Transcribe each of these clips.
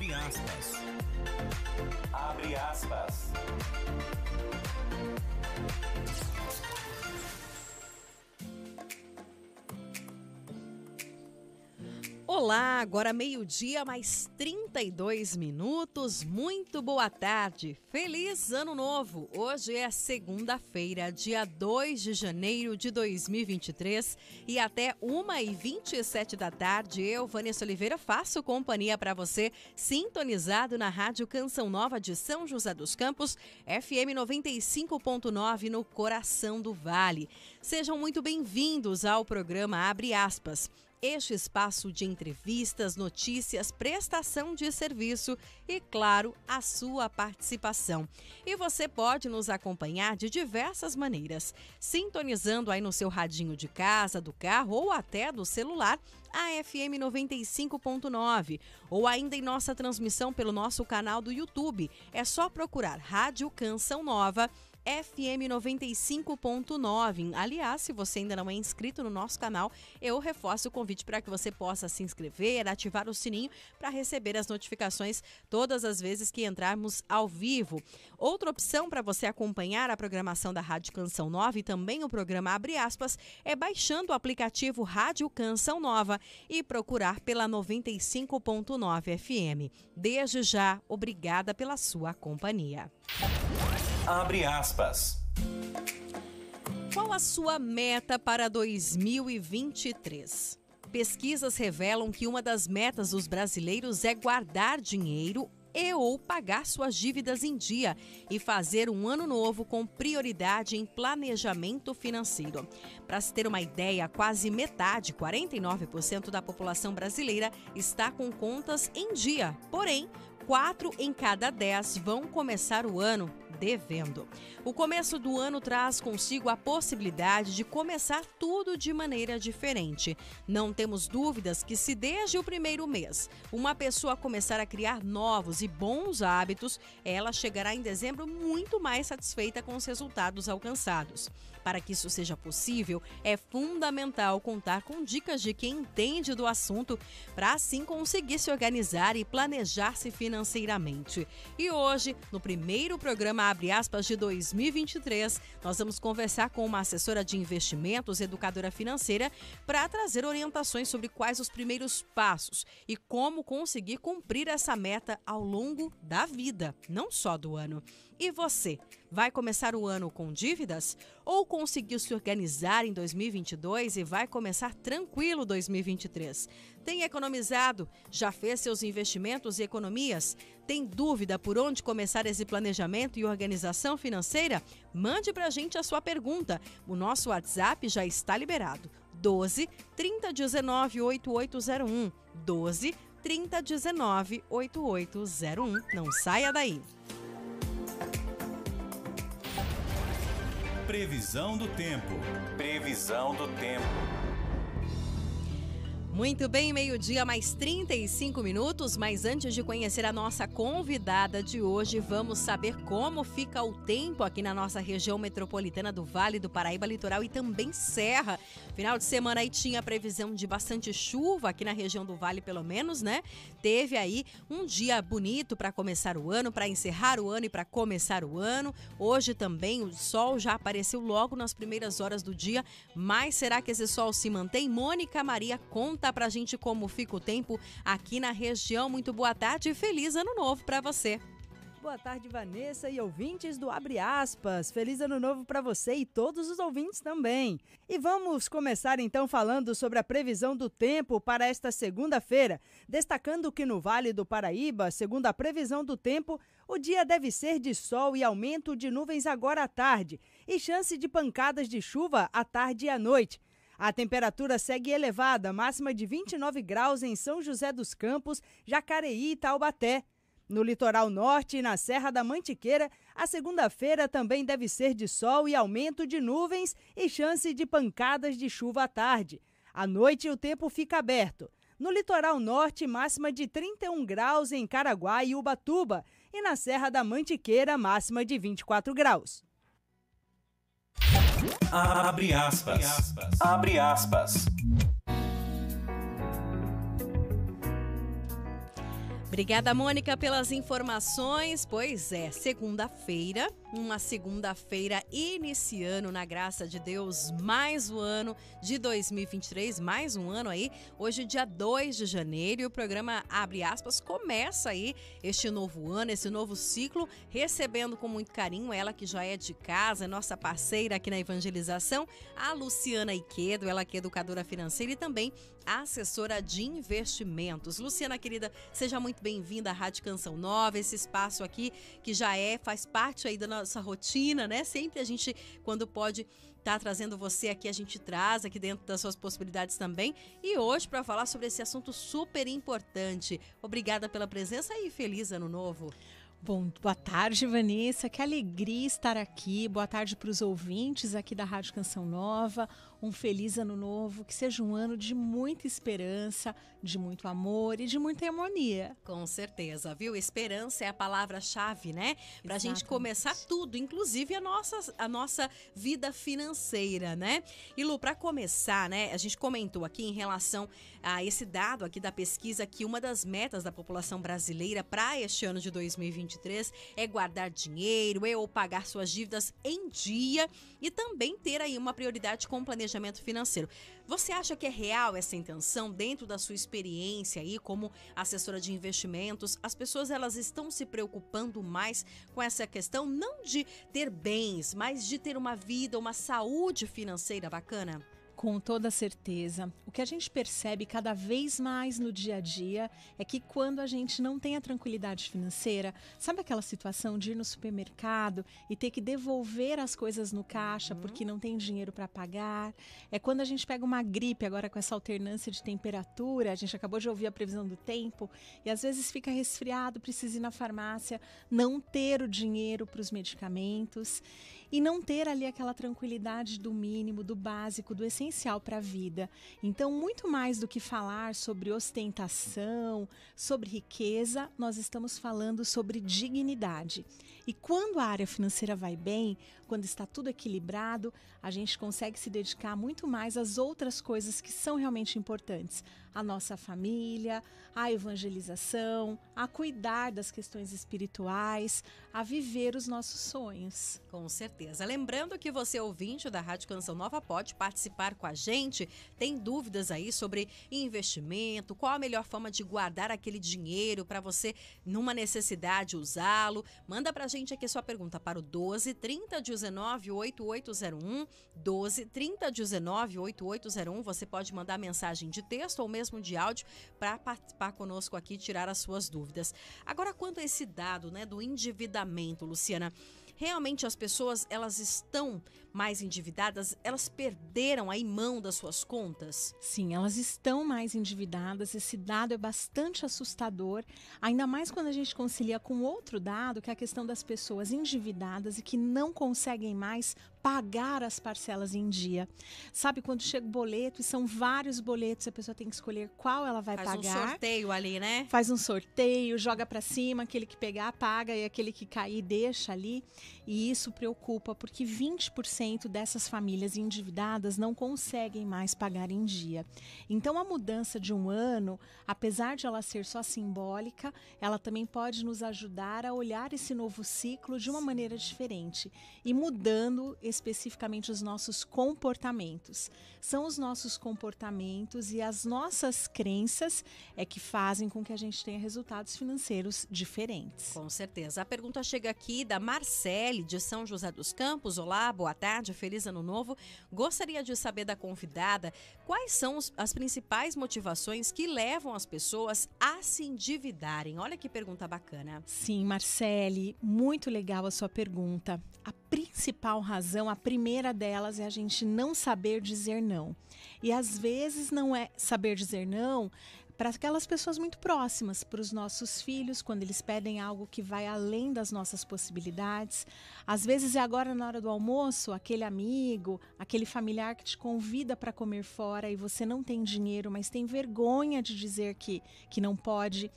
Abre aspas. Abre aspas. Olá, agora meio-dia, mais 32 minutos. Muito boa tarde. Feliz Ano Novo. Hoje é segunda-feira, dia 2 de janeiro de 2023 e até 1h27 da tarde, eu, Vanessa Oliveira, faço companhia para você, sintonizado na Rádio Canção Nova de São José dos Campos, FM 95.9 no coração do Vale. Sejam muito bem-vindos ao programa Abre Aspas. Este espaço de entrevistas, notícias, prestação de serviço e, claro, a sua participação. E você pode nos acompanhar de diversas maneiras, sintonizando aí no seu radinho de casa, do carro ou até do celular, a FM 95.9, ou ainda em nossa transmissão pelo nosso canal do YouTube. É só procurar Rádio Canção Nova, FM 95.9. Aliás, se você ainda não é inscrito no nosso canal, eu reforço o convite para que você possa se inscrever, ativar o sininho para receber as notificações todas as vezes que entrarmos ao vivo. Outra opção para você acompanhar a programação da Rádio Canção Nova e também o programa Abre Aspas é baixando o aplicativo Rádio Canção Nova e procurar pela 95.9 FM. Desde já, obrigada pela sua companhia. Abre aspas. Qual a sua meta para 2023? Pesquisas revelam que uma das metas dos brasileiros é guardar dinheiro ou pagar suas dívidas em dia e fazer um ano novo com prioridade em planejamento financeiro. Para se ter uma ideia, quase metade, 49% da população brasileira está com contas em dia. Porém, 4 em cada 10 vão começar o ano devendo. O começo do ano traz consigo a possibilidade de começar tudo de maneira diferente. Não temos dúvidas que se desde o primeiro mês uma pessoa começar a criar novos e bons hábitos, ela chegará em dezembro muito mais satisfeita com os resultados alcançados. Para que isso seja possível, é fundamental contar com dicas de quem entende do assunto para assim conseguir se organizar e planejar-se financeiramente. E hoje, no primeiro programa Abre Aspas de 2023, nós vamos conversar com uma assessora de investimentos, educadora financeira, para trazer orientações sobre quais os primeiros passos e como conseguir cumprir essa meta ao longo da vida, não só do ano. E você, vai começar o ano com dívidas? Ou conseguiu se organizar em 2022 e vai começar tranquilo 2023? Tem economizado? Já fez seus investimentos e economias? Tem dúvida por onde começar esse planejamento e organização financeira? Mande pra gente a sua pergunta. O nosso WhatsApp já está liberado. 12 3019 8801. 12 3019 8801. Não saia daí. Previsão do tempo. Previsão do tempo. Muito bem, meio-dia, mais 35 minutos, mas antes de conhecer a nossa convidada de hoje, vamos saber como fica o tempo aqui na nossa região metropolitana do Vale do Paraíba, Litoral e também Serra. Final de semana aí tinha previsão de bastante chuva aqui na região do Vale, pelo menos, né? Teve aí um dia bonito para começar o ano, para encerrar o ano e para começar o ano. Hoje também o sol já apareceu logo nas primeiras horas do dia, mas será que esse sol se mantém? Mônica Maria conta pra gente como fica o tempo aqui na região. Muito boa tarde e feliz ano novo pra você. Boa tarde, Vanessa e ouvintes do Abre Aspas. Feliz ano novo para você e todos os ouvintes também. E vamos começar então falando sobre a previsão do tempo para esta segunda-feira, destacando que no Vale do Paraíba, segundo a previsão do tempo, o dia deve ser de sol e aumento de nuvens agora à tarde e chance de pancadas de chuva à tarde e à noite. A temperatura segue elevada, máxima de 29 graus em São José dos Campos, Jacareí e Taubaté. No litoral norte e na Serra da Mantiqueira, a segunda-feira também deve ser de sol e aumento de nuvens e chance de pancadas de chuva à tarde. À noite, o tempo fica aberto. No litoral norte, máxima de 31 graus em Caraguá e Ubatuba. E na Serra da Mantiqueira, máxima de 24 graus. Abre aspas. Abre aspas. Obrigada, Mônica, pelas informações. Pois é, segunda-feira, uma segunda-feira iniciando na graça de Deus mais um ano de 2023, mais um ano aí. Hoje, dia 2 de janeiro, e o programa Abre Aspas começa aí este novo ano, esse novo ciclo, recebendo com muito carinho ela que já é de casa, nossa parceira aqui na evangelização, a Luciana Iquedo, ela que é educadora financeira e também assessora de investimentos. Luciana, querida, seja muito bem-vinda à Rádio Canção Nova, esse espaço aqui que já faz parte aí da nossa rotina, né? Sempre a gente, quando pode estar trazendo você aqui, a gente traz aqui dentro das suas possibilidades também. E hoje, para falar sobre esse assunto super importante. Obrigada pela presença e feliz ano novo. Bom, boa tarde, Vanessa. Que alegria estar aqui. Boa tarde para os ouvintes aqui da Rádio Canção Nova. Um feliz ano novo, que seja um ano de muita esperança, de muito amor e de muita harmonia. Com certeza, viu? Esperança é a palavra-chave, né? Pra gente começar tudo, inclusive a nossa vida financeira, né? E Lu, pra começar, né? A gente comentou aqui em relação a esse dado aqui da pesquisa que uma das metas da população brasileira para este ano de 2023 é guardar dinheiro, ou pagar suas dívidas em dia e também ter aí uma prioridade com planejamento financeiro. Você acha que é real essa intenção dentro da sua experiência aí como assessora de investimentos? As pessoas elas estão se preocupando mais com essa questão não de ter bens, mas de ter uma vida, uma saúde financeira bacana? Com toda certeza. O que a gente percebe cada vez mais no dia a dia é que quando a gente não tem a tranquilidade financeira, sabe aquela situação de ir no supermercado e ter que devolver as coisas no caixa porque não tem dinheiro para pagar? É quando a gente pega uma gripe agora com essa alternância de temperatura, a gente acabou de ouvir a previsão do tempo e às vezes fica resfriado, precisa ir na farmácia, não ter o dinheiro para os medicamentos e não ter ali aquela tranquilidade do mínimo, do básico, do essencial para a vida. Então, muito mais do que falar sobre ostentação, sobre riqueza, nós estamos falando sobre dignidade. E quando a área financeira vai bem, quando está tudo equilibrado, a gente consegue se dedicar muito mais às outras coisas que são realmente importantes. A nossa família, a evangelização, a cuidar das questões espirituais, a viver os nossos sonhos. Com certeza. Lembrando que você, ouvinte da Rádio Canção Nova, pode participar com a gente. Tem dúvidas aí sobre investimento, qual a melhor forma de guardar aquele dinheiro para você, numa necessidade, usá-lo. Manda pra gente aqui a sua pergunta para o 12 30 19 8801, 12 30 19 8801. Você pode mandar mensagem de texto ou mesmo de áudio para participar conosco aqui e tirar as suas dúvidas. Agora, quanto a esse dado, né, do endividamento, Luciana, realmente as pessoas elas estão mais endividadas? Elas perderam aí mão das suas contas? Sim, elas estão mais endividadas. Esse dado é bastante assustador, ainda mais quando a gente concilia com outro dado, que é a questão das pessoas endividadas e que não conseguem mais pagar as parcelas em dia. Sabe, quando chega o boleto e são vários boletos, a pessoa tem que escolher qual ela vai pagar. Faz um sorteio ali, né? Faz um sorteio, joga pra cima, aquele que pegar paga e aquele que cair deixa ali. E isso preocupa, porque 20% dessas famílias endividadas não conseguem mais pagar em dia. Então a mudança de um ano, apesar de ela ser só simbólica, ela também pode nos ajudar a olhar esse novo ciclo de uma maneira diferente e mudando especificamente os nossos comportamentos. São os nossos comportamentos e as nossas crenças é que fazem com que a gente tenha resultados financeiros diferentes. Com certeza. A pergunta chega aqui da Marcele, de São José dos Campos. Olá, boa tarde, feliz ano novo. Gostaria de saber da convidada quais são as principais motivações que levam as pessoas a se endividarem. Olha que pergunta bacana. Sim, Marcele, muito legal a sua pergunta. A principal razão, a primeira delas, é a gente não saber dizer não. E às vezes não é saber dizer não para aquelas pessoas muito próximas, para os nossos filhos, quando eles pedem algo que vai além das nossas possibilidades. Às vezes é agora na hora do almoço, aquele amigo, aquele familiar que te convida para comer fora e você não tem dinheiro, mas tem vergonha de dizer que não pode.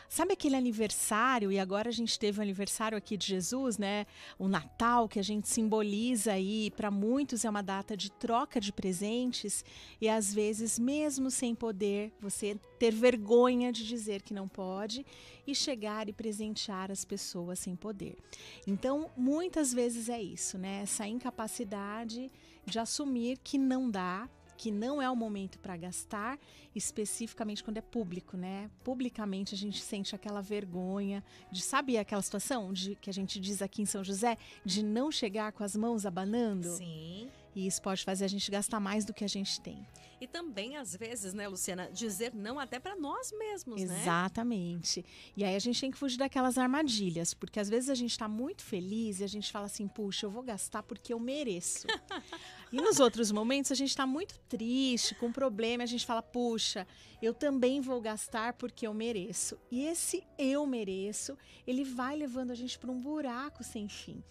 Sabe aquele aniversário, e agora a gente teve o aniversário aqui de Jesus, né? O Natal, que a gente simboliza aí, para muitos é uma data de troca de presentes, e às vezes, mesmo sem poder, você ter ter vergonha de dizer que não pode e chegar e presentear as pessoas sem poder. Então, muitas vezes é isso, né? Essa incapacidade de assumir que não dá, que não é o momento para gastar, especificamente quando é público, né? Publicamente a gente sente aquela vergonha de, sabe aquela situação de que a gente diz aqui em São José, de não chegar com as mãos abanando? Sim. E isso pode fazer a gente gastar mais do que a gente tem. E também, às vezes, né, Luciana, dizer não até para nós mesmos, né? Exatamente. E aí a gente tem que fugir daquelas armadilhas, porque às vezes a gente está muito feliz e a gente fala assim, puxa, eu vou gastar porque eu mereço. E nos outros momentos a gente está muito triste, com problema, e a gente fala, puxa, eu também vou gastar porque eu mereço. E esse eu mereço, ele vai levando a gente para um buraco sem fim.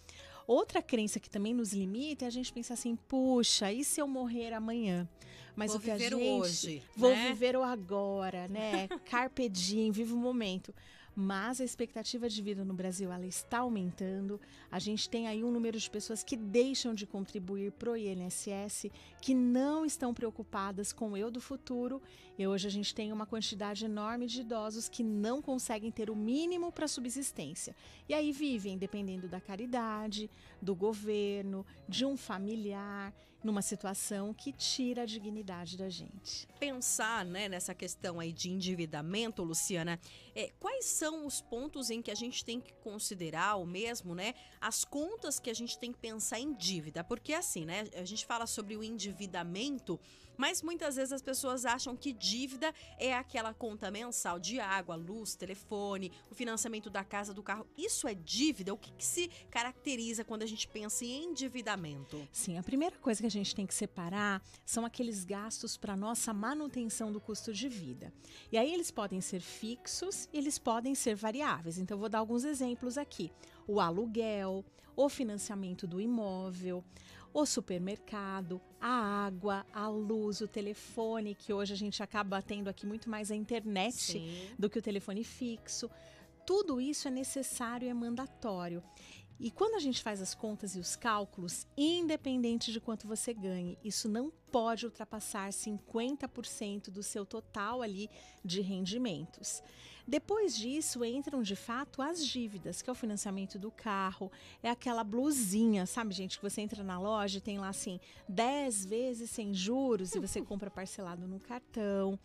Outra crença que também nos limita é a gente pensar assim, puxa, e se eu morrer amanhã? Mas Vou o que a viver gente... hoje, Vou né? viver o agora, né? Carpe diem, viva o momento. Mas a expectativa de vida no Brasil, ela está aumentando. A gente tem aí um número de pessoas que deixam de contribuir para o INSS, que não estão preocupadas com o eu do futuro. E hoje a gente tem uma quantidade enorme de idosos que não conseguem ter o mínimo para subsistência. E aí vivem dependendo da caridade, do governo, de um familiar, numa situação que tira a dignidade da gente. Pensar, né, nessa questão aí de endividamento, Luciana, quais são os pontos em que a gente tem que considerar, ou mesmo, né, as contas que a gente tem que pensar em dívida? Porque assim, né, a gente fala sobre o endividamento, mas muitas vezes as pessoas acham que dívida é aquela conta mensal de água, luz, telefone, o financiamento da casa, do carro. Isso é dívida? O que se caracteriza quando a gente pensa em endividamento? Sim, a primeira coisa que a gente tem que separar são aqueles gastos para nossa manutenção do custo de vida. E aí eles podem ser fixos e eles podem ser variáveis. Então eu vou dar alguns exemplos aqui. O aluguel, o financiamento do imóvel, o supermercado, a água, a luz, o telefone, que hoje a gente acaba tendo aqui muito mais a internet Sim. do que o telefone fixo. Tudo isso é necessário e é mandatório. E quando a gente faz as contas e os cálculos, independente de quanto você ganhe, isso não pode ultrapassar 50% do seu total ali de rendimentos. Depois disso, entram de fato as dívidas, que é o financiamento do carro, é aquela blusinha, sabe, gente, que você entra na loja e tem lá assim 10 vezes sem juros e você compra parcelado no cartão.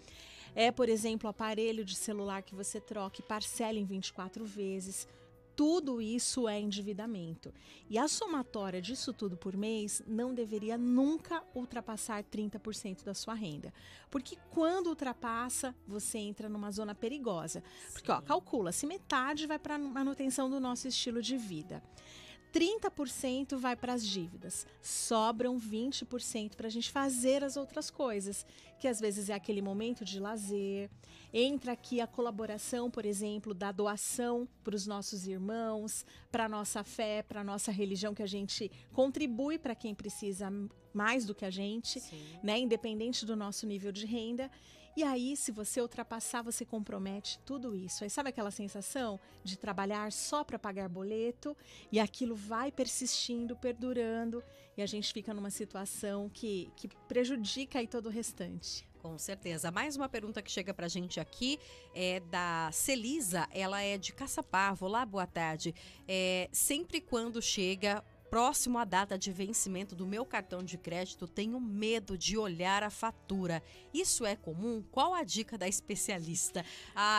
É, por exemplo, o aparelho de celular que você troca e parcela em 24 vezes. Tudo isso é endividamento. E a somatória disso tudo por mês não deveria nunca ultrapassar 30% da sua renda. Porque quando ultrapassa, você entra numa zona perigosa. Porque, ó, calcula, se metade vai para a manutenção do nosso estilo de vida, 30% vai para as dívidas, sobram 20% para a gente fazer as outras coisas, que às vezes é aquele momento de lazer. Entra aqui a colaboração, por exemplo, da doação para os nossos irmãos, para a nossa fé, para a nossa religião, que a gente contribui para quem precisa mais do que a gente, né, independente do nosso nível de renda. E aí, se você ultrapassar, você compromete tudo isso. Aí sabe aquela sensação de trabalhar só para pagar boleto e aquilo vai persistindo, perdurando e a gente fica numa situação que prejudica aí todo o restante. Com certeza. Mais uma pergunta que chega pra gente aqui é da Celisa, ela é de Caçapava. Olá, boa tarde. Sempre quando chega próximo à data de vencimento do meu cartão de crédito, tenho medo de olhar a fatura. Isso é comum? Qual a dica da especialista?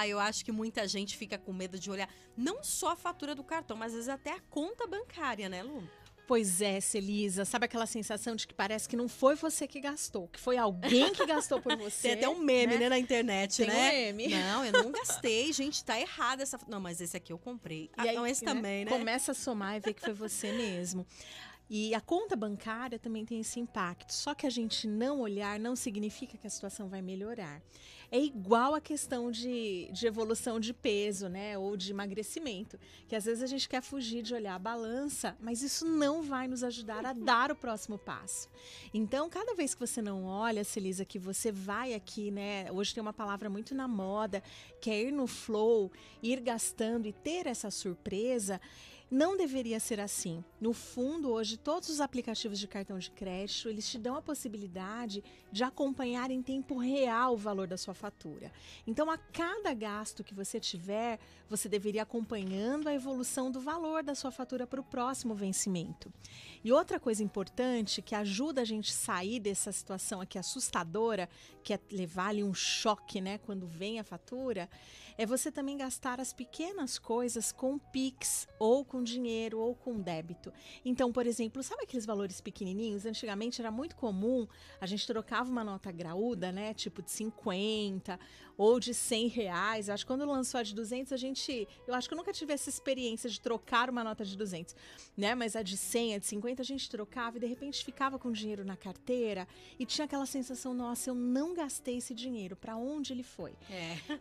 Eu acho que muita gente fica com medo de olhar não só a fatura do cartão, mas às vezes até a conta bancária, né, Lu? Pois é, Celisa, sabe aquela sensação de que parece que não foi você que gastou, que foi alguém que gastou por você? Tem até um meme, né, na internet, Tem né? um meme. Não, eu não gastei, gente, tá errada essa... Não, mas esse aqui eu comprei. E aí, não, esse também, né? Começa a somar e ver que foi você mesmo. E a conta bancária também tem esse impacto. Só que a gente não olhar não significa que a situação vai melhorar. É igual a questão de evolução de peso, né? Ou de emagrecimento. Que às vezes a gente quer fugir de olhar a balança, mas isso não vai nos ajudar a dar o próximo passo. Então, cada vez que você não olha, Celisa, que você vai aqui, né? Hoje tem uma palavra muito na moda, que é ir no flow, ir gastando e ter essa surpresa. Não deveria ser assim. No fundo, hoje, todos os aplicativos de cartão de crédito, eles te dão a possibilidade de acompanhar em tempo real o valor da sua fatura. Então, a cada gasto que você tiver, você deveria ir acompanhando a evolução do valor da sua fatura para o próximo vencimento. E outra coisa importante que ajuda a gente a sair dessa situação aqui assustadora, que é levar ali um choque, né, quando vem a fatura, é você também gastar as pequenas coisas com Pix, ou com dinheiro, ou com débito. Então, por exemplo, sabe aqueles valores pequenininhos? Antigamente era muito comum, a gente trocava uma nota graúda, né, tipo de 50 ou de 100 reais. Eu acho que quando lançou a de 200, eu acho que eu nunca tive essa experiência de trocar uma nota de 200, né, mas a de 100, a de 50, a gente trocava e de repente ficava com dinheiro na carteira e tinha aquela sensação, nossa, eu não gastei esse dinheiro, para onde ele foi?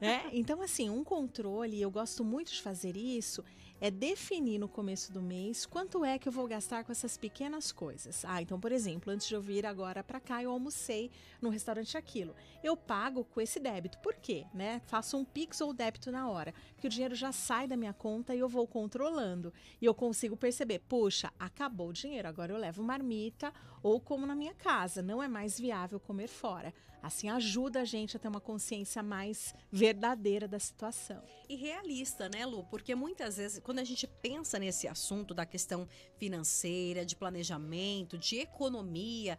Né? Então, assim, um controle, eu gosto muito de fazer isso, é definir no começo do mês quanto é que eu vou gastar com essas pequenas coisas. Então, por exemplo, antes de eu vir agora para cá, eu almocei no restaurante aquilo. Eu pago com esse débito. Por quê? Né? Faço um Pix ou débito na hora, que o dinheiro já sai da minha conta e eu vou controlando. E eu consigo perceber, puxa, acabou o dinheiro, agora eu levo marmita ou como na minha casa. Não é mais viável comer fora. Assim, ajuda a gente a ter uma consciência mais verdadeira da situação. E realista, né, Lu? Porque muitas vezes, quando a gente pensa nesse assunto da questão financeira, de planejamento, de economia,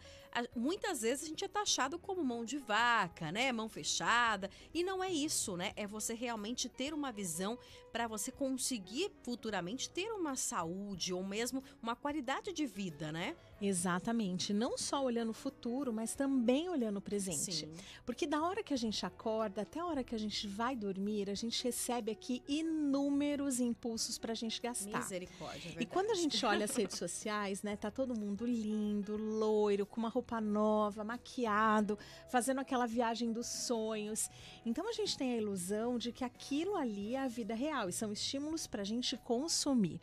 muitas vezes a gente é taxado como mão de vaca, né? Mão fechada. E não é isso, né? É você realmente ter uma visão para você conseguir futuramente ter uma saúde ou mesmo uma qualidade de vida, né? Exatamente. Não só olhando o futuro, mas também olhando o presente. Sim. Porque da hora que a gente acorda até a hora que a gente vai dormir, a gente recebe aqui inúmeros impulsos pra gente gastar. Misericórdia, é verdade. E quando a gente olha as redes sociais, né, tá todo mundo lindo, loiro, com uma roupa nova, maquiado, fazendo aquela viagem dos sonhos. Então a gente tem a ilusão de que aquilo ali é a vida real e são estímulos pra gente consumir.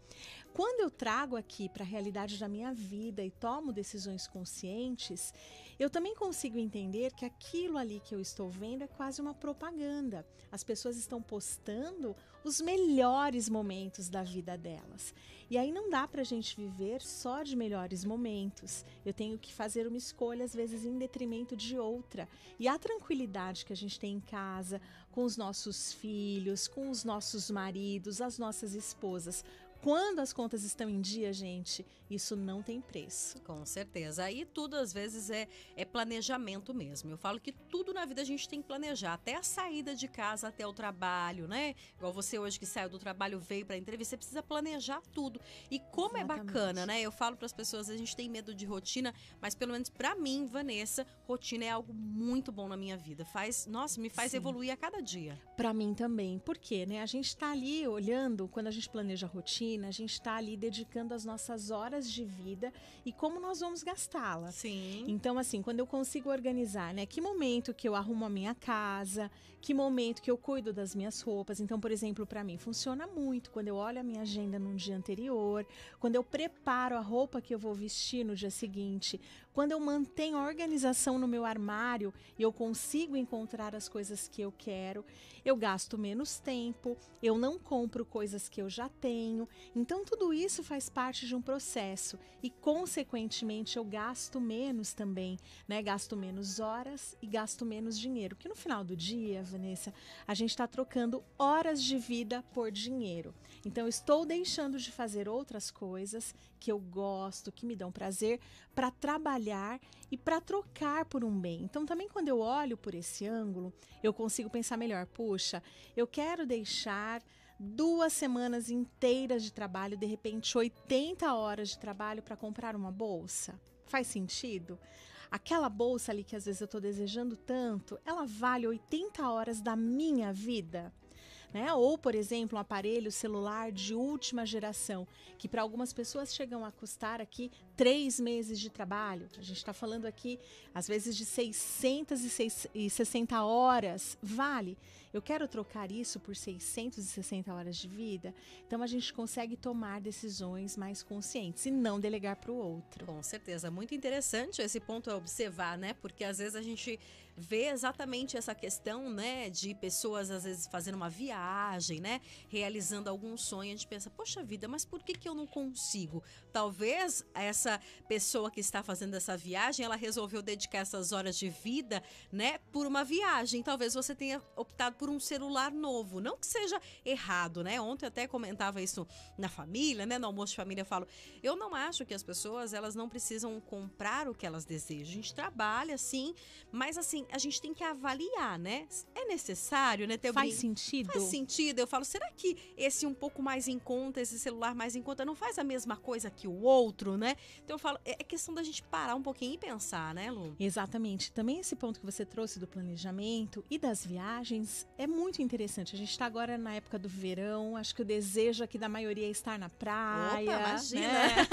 Quando eu trago aqui para a realidade da minha vida e tomo decisões conscientes, eu também consigo entender que aquilo ali que eu estou vendo é quase uma propaganda. As pessoas estão postando os melhores momentos da vida delas. E aí não dá para a gente viver só de melhores momentos. Eu tenho que fazer uma escolha, às vezes, em detrimento de outra. E a tranquilidade que a gente tem em casa, com os nossos filhos, com os nossos maridos, as nossas esposas, quando as contas estão em dia, gente, isso não tem preço. Com certeza. Aí tudo às vezes é planejamento mesmo. Eu falo que tudo na vida a gente tem que planejar. Até a saída de casa, até o trabalho, né? Igual você hoje que saiu do trabalho, veio para a entrevista, você precisa planejar tudo. E como Exatamente. é bacana, né? Eu falo para as pessoas, a gente tem medo de rotina, mas pelo menos para mim, Vanessa, rotina é algo muito bom na minha vida. Me faz Sim. evoluir a cada dia. Para mim também. Por quê, né? A gente está ali olhando, quando a gente planeja a rotina, a gente está ali dedicando as nossas horas de vida e como nós vamos gastá-la. Sim. Então, assim, quando eu consigo organizar, né? Que momento que eu arrumo a minha casa, que momento que eu cuido das minhas roupas. Então, por exemplo, para mim funciona muito quando eu olho a minha agenda no dia anterior, quando eu preparo a roupa que eu vou vestir no dia seguinte, quando eu mantenho a organização no meu armário e eu consigo encontrar as coisas que eu quero, eu gasto menos tempo, eu não compro coisas que eu já tenho. Então, tudo isso faz parte de um processo e, consequentemente, eu gasto menos também, né? Gasto menos horas e gasto menos dinheiro. Porque no final do dia, Vanessa, a gente está trocando horas de vida por dinheiro. Então, eu estou deixando de fazer outras coisas que eu gosto, que me dão prazer, para trabalhar e para trocar por um bem. Então, também quando eu olho por esse ângulo, eu consigo pensar melhor. Puxa, eu quero deixar 2 semanas inteiras de trabalho, de repente 80 horas de trabalho para comprar uma bolsa. Faz sentido? Aquela bolsa ali que às vezes eu estou desejando tanto, ela vale 80 horas da minha vida? Né? Ou, por exemplo, um aparelho celular de última geração, que para algumas pessoas chegam a custar aqui 3 meses de trabalho. A gente está falando aqui, às vezes, de 660 horas. Vale. Eu quero trocar isso por 660 horas de vida? Então a gente consegue tomar decisões mais conscientes e não delegar para o outro. Com certeza, muito interessante esse ponto a observar, né? Porque às vezes a gente vê exatamente essa questão, né, de pessoas às vezes fazendo uma viagem, né, realizando algum sonho, a gente pensa, poxa vida, mas por que eu não consigo? Talvez essa pessoa que está fazendo essa viagem, ela resolveu dedicar essas horas de vida, né, por uma viagem. Talvez você tenha optado por um celular novo, não que seja errado, né? Ontem eu até comentava isso na família, né, no almoço de família eu falo, eu não acho que as pessoas, elas não precisam comprar o que elas desejam. A gente trabalha, sim, mas assim, a gente tem que avaliar, né? É necessário, né? Faz sentido? Faz sentido. Eu falo, será que esse um pouco mais em conta, esse celular mais em conta, não faz a mesma coisa que o outro, né? Então eu falo, é questão da gente parar um pouquinho e pensar, né, Lu? Exatamente. Também esse ponto que você trouxe do planejamento e das viagens é muito interessante. A gente está agora na época do verão, acho que o desejo aqui da maioria é estar na praia. Opa, imagina! Né?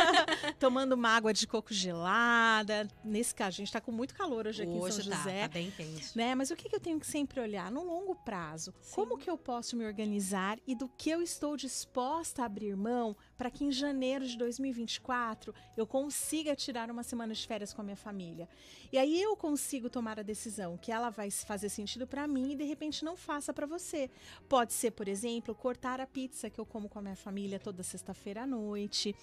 Tomando uma água de coco gelada. Nesse caso, a gente está com muito calor hoje aqui em São José. Tá bem quente. Né? Mas o que eu tenho que sempre olhar? No longo prazo, Sim. como que eu posso me organizar e do que eu estou disposta a abrir mão para que em janeiro de 2024 eu consiga tirar uma semana de férias com a minha família. E aí eu consigo tomar a decisão que ela vai fazer sentido para mim e de repente não faça para você. Pode ser, por exemplo, cortar a pizza que eu como com a minha família toda sexta-feira à noite.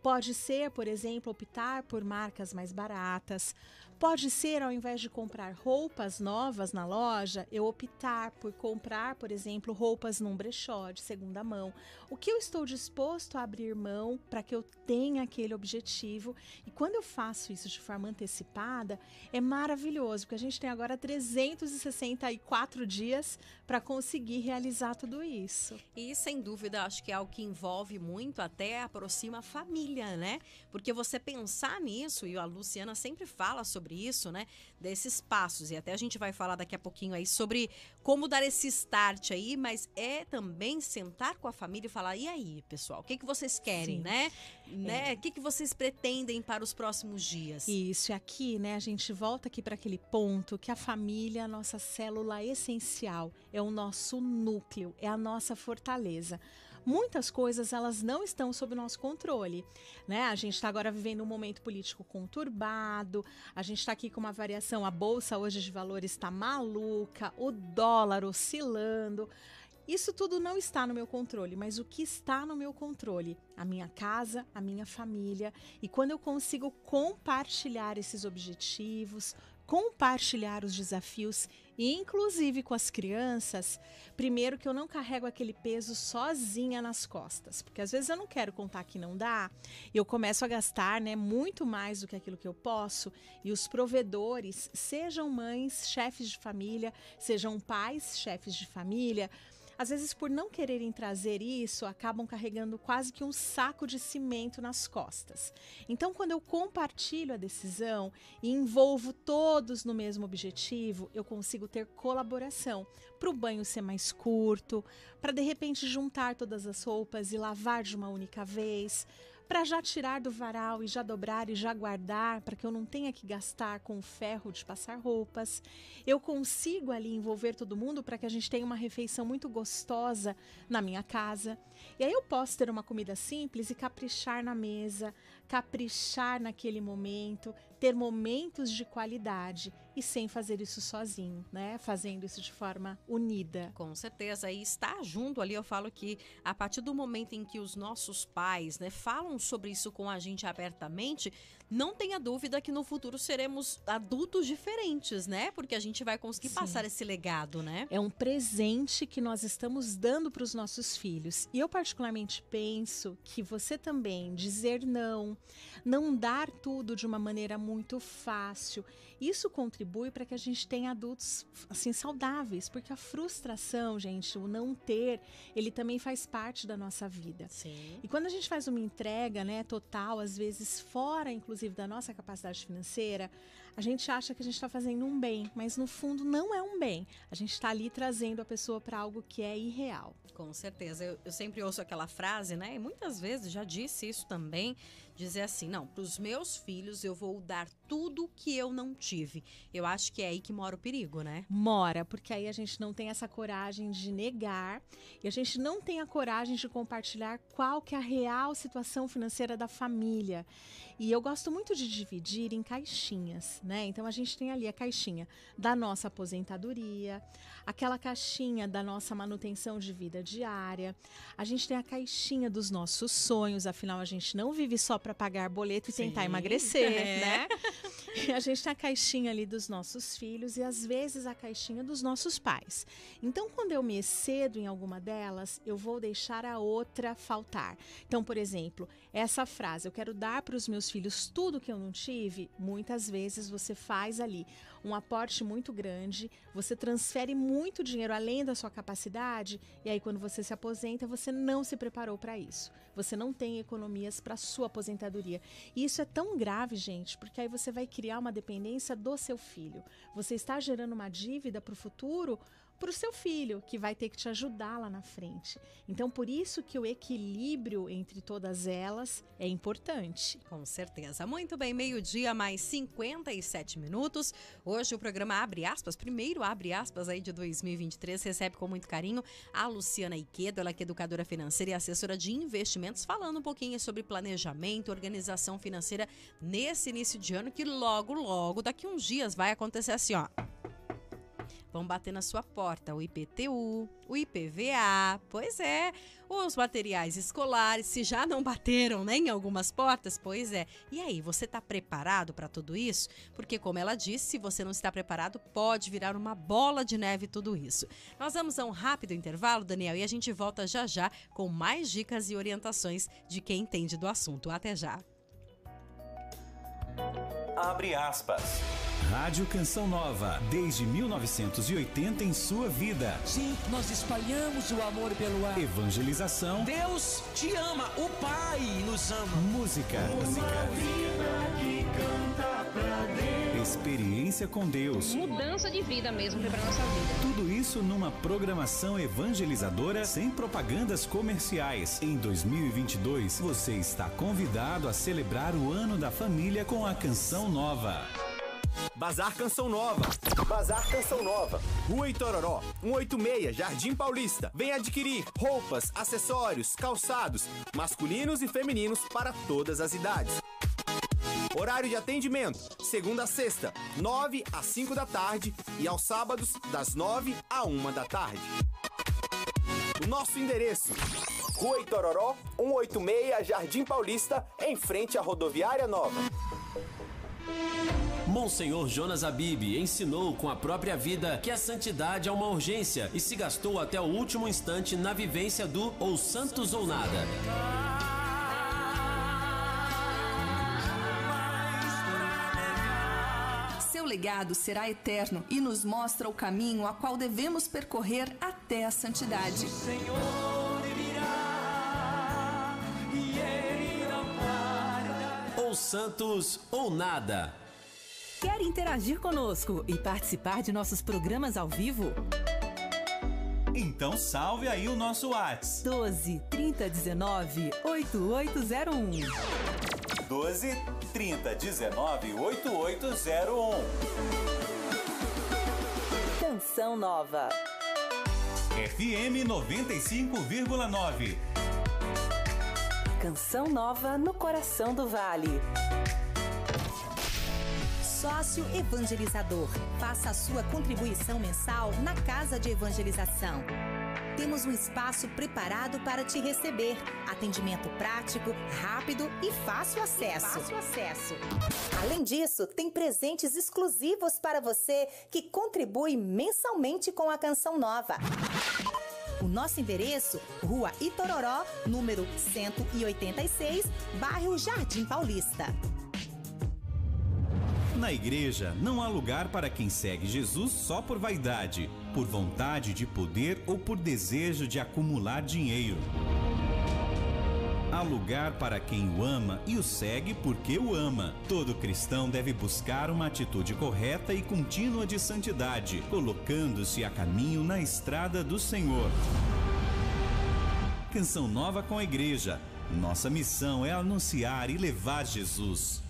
Pode ser, por exemplo, optar por marcas mais baratas. Pode ser, ao invés de comprar roupas novas na loja, eu optar por comprar, por exemplo, roupas num brechó de segunda mão. O que eu estou disposto a abrir mão para que eu tenha aquele objetivo? E quando eu faço isso de forma antecipada, é maravilhoso, porque a gente tem agora 364 dias para conseguir realizar tudo isso. E, sem dúvida, acho que é algo que envolve muito, até aproxima a família, né? Porque você pensar nisso, e a Luciana sempre fala sobre isso, né? Desses passos, e até a gente vai falar daqui a pouquinho aí sobre como dar esse start aí, mas é também sentar com a família e falar, e aí, pessoal, o que vocês querem, Sim. né? O que vocês pretendem para os próximos dias? Isso, e aqui, né, a gente volta aqui para aquele ponto que a família é a nossa célula essencial, é o nosso núcleo, é a nossa fortaleza. Muitas coisas, elas não estão sob o nosso controle, né? A gente está agora vivendo um momento político conturbado, a gente está aqui com uma variação, a Bolsa hoje de Valores está maluca, o dólar oscilando. Isso tudo não está no meu controle, mas o que está no meu controle? A minha casa, a minha família. E quando eu consigo compartilhar esses objetivos, compartilhar os desafios, e inclusive com as crianças, primeiro que eu não carrego aquele peso sozinha nas costas, porque às vezes eu não quero contar que não dá, eu começo a gastar, né, muito mais do que aquilo que eu posso, e os provedores, sejam mães, chefes de família, sejam pais, chefes de família, às vezes, por não quererem trazer isso, acabam carregando quase que um saco de cimento nas costas. Então, quando eu compartilho a decisão e envolvo todos no mesmo objetivo, eu consigo ter colaboração para o banho ser mais curto, para de repente juntar todas as roupas e lavar de uma única vez, para já tirar do varal e já dobrar e já guardar, para que eu não tenha que gastar com o ferro de passar roupas. Eu consigo ali envolver todo mundo para que a gente tenha uma refeição muito gostosa na minha casa. E aí eu posso ter uma comida simples e caprichar na mesa, caprichar naquele momento, ter momentos de qualidade e sem fazer isso sozinho, né? Fazendo isso de forma unida. Com certeza, e estar junto ali, eu falo que a partir do momento em que os nossos pais, né, falam sobre isso com a gente abertamente, não tenha dúvida que no futuro seremos adultos diferentes, né? Porque a gente vai conseguir passar esse legado, né? É um presente que nós estamos dando para os nossos filhos. E eu particularmente penso que você também dizer não dar tudo de uma maneira muito fácil, isso contribui para que a gente tenha adultos assim saudáveis, porque a frustração, gente, o não ter, ele também faz parte da nossa vida. Sim. E quando a gente faz uma entrega, né, total, às vezes fora, inclusive, da nossa capacidade financeira, a gente acha que a gente está fazendo um bem, mas no fundo não é um bem. A gente está ali trazendo a pessoa para algo que é irreal. Com certeza. Eu sempre ouço aquela frase, né? E muitas vezes já disse isso também, dizer assim, não, para os meus filhos eu vou dar tudo que eu não tive. Eu acho que é aí que mora o perigo, né? Mora, porque aí a gente não tem essa coragem de negar e a gente não tem a coragem de compartilhar qual que é a real situação financeira da família. E eu gosto muito de dividir em caixinhas, né? Então a gente tem ali a caixinha da nossa aposentadoria, aquela caixinha da nossa manutenção de vida diária, a gente tem a caixinha dos nossos sonhos, afinal a gente não vive só para pagar boleto e tentar emagrecer, né? E a gente tem a caixinha ali dos nossos filhos e às vezes a caixinha dos nossos pais. Então, quando eu me excedo em alguma delas, eu vou deixar a outra faltar. Então, por exemplo, essa frase, eu quero dar para os meus filhos tudo que eu não tive, muitas vezes você faz ali um aporte muito grande, você transfere muito dinheiro além da sua capacidade e aí quando você se aposenta, você não se preparou para isso. Você não tem economias para sua aposentadoria. E isso é tão grave, gente, porque aí você vai criar uma dependência do seu filho. Você está gerando uma dívida para o futuro, para o seu filho, que vai ter que te ajudar lá na frente. Então, por isso que o equilíbrio entre todas elas é importante. Com certeza. Muito bem, meio-dia, mais 57 minutos. Hoje o programa Abre Aspas, primeiro Abre Aspas aí de 2023, recebe com muito carinho a Luciana Iquedo, ela que é educadora financeira e assessora de investimentos, falando um pouquinho sobre planejamento, organização financeira nesse início de ano, que logo, daqui uns dias vai acontecer assim, ó. Vão bater na sua porta o IPTU, o IPVA, pois é, os materiais escolares, se já não bateram, né, em algumas portas, pois é. E aí, você está preparado para tudo isso? Porque, como ela disse, se você não está preparado, pode virar uma bola de neve tudo isso. Nós vamos a um rápido intervalo, Daniel, e a gente volta já com mais dicas e orientações de quem entende do assunto. Até já. Abre aspas. Rádio Canção Nova, desde 1980 em sua vida. Sim, nós espalhamos o amor pelo ar. Evangelização. Deus te ama, o Pai nos ama. Música. Experiência com Deus. Mudança de vida mesmo para nossa vida. Tudo isso numa programação evangelizadora sem propagandas comerciais. Em 2022, você está convidado a celebrar o Ano da Família com a Canção Nova. Bazar Canção Nova. Bazar Canção Nova. Rua Itororó, 186, Jardim Paulista. Vem adquirir roupas, acessórios, calçados, masculinos e femininos para todas as idades. Horário de atendimento, segunda a sexta, 9 às 5 da tarde e aos sábados, das 9 à 1 da tarde. O nosso endereço: Rua Itororó, 186, Jardim Paulista, em frente à Rodoviária Nova. Monsenhor Jonas Abib ensinou com a própria vida que a santidade é uma urgência e se gastou até o último instante na vivência do ou santos ou nada. Seu legado será eterno e nos mostra o caminho a qual devemos percorrer até a santidade. Ou santos ou nada. Quer interagir conosco e participar de nossos programas ao vivo? Então salve aí o nosso WhatsApp. 12 30 19 8801. 12 30 19 8801. Canção Nova. FM 95,9. Canção Nova no coração do Vale. Sócio evangelizador. Faça a sua contribuição mensal na Casa de Evangelização. Temos um espaço preparado para te receber. Atendimento prático, rápido e fácil acesso. Além disso, tem presentes exclusivos para você que contribui mensalmente com a Canção Nova. O nosso endereço, Rua Itororó, número 186, bairro Jardim Paulista. Na igreja, não há lugar para quem segue Jesus só por vaidade, por vontade de poder ou por desejo de acumular dinheiro. Há lugar para quem o ama e o segue porque o ama. Todo cristão deve buscar uma atitude correta e contínua de santidade, colocando-se a caminho na estrada do Senhor. Canção Nova com a Igreja. Nossa missão é anunciar e levar Jesus.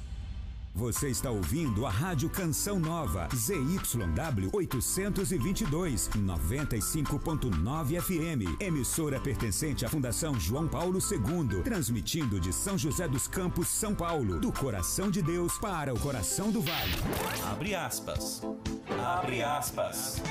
Você está ouvindo a Rádio Canção Nova, ZYW 822, 95.9 FM, emissora pertencente à Fundação João Paulo II, transmitindo de São José dos Campos, São Paulo, do coração de Deus para o coração do vale. Abre aspas. Abre aspas.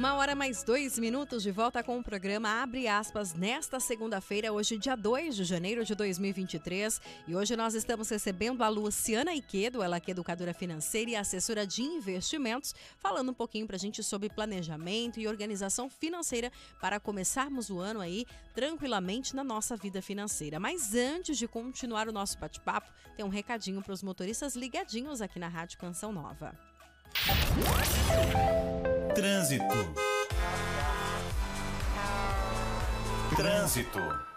1h mais 2 minutos de volta com o programa Abre Aspas nesta segunda-feira, hoje dia 2 de janeiro de 2023. E hoje nós estamos recebendo a Luciana Iquedo, ela que é educadora financeira e assessora de investimentos, falando um pouquinho pra gente sobre planejamento e organização financeira para começarmos o ano aí tranquilamente na nossa vida financeira. Mas antes de continuar o nosso bate-papo, tem um recadinho para os motoristas ligadinhos aqui na Rádio Canção Nova. Trânsito. Trânsito.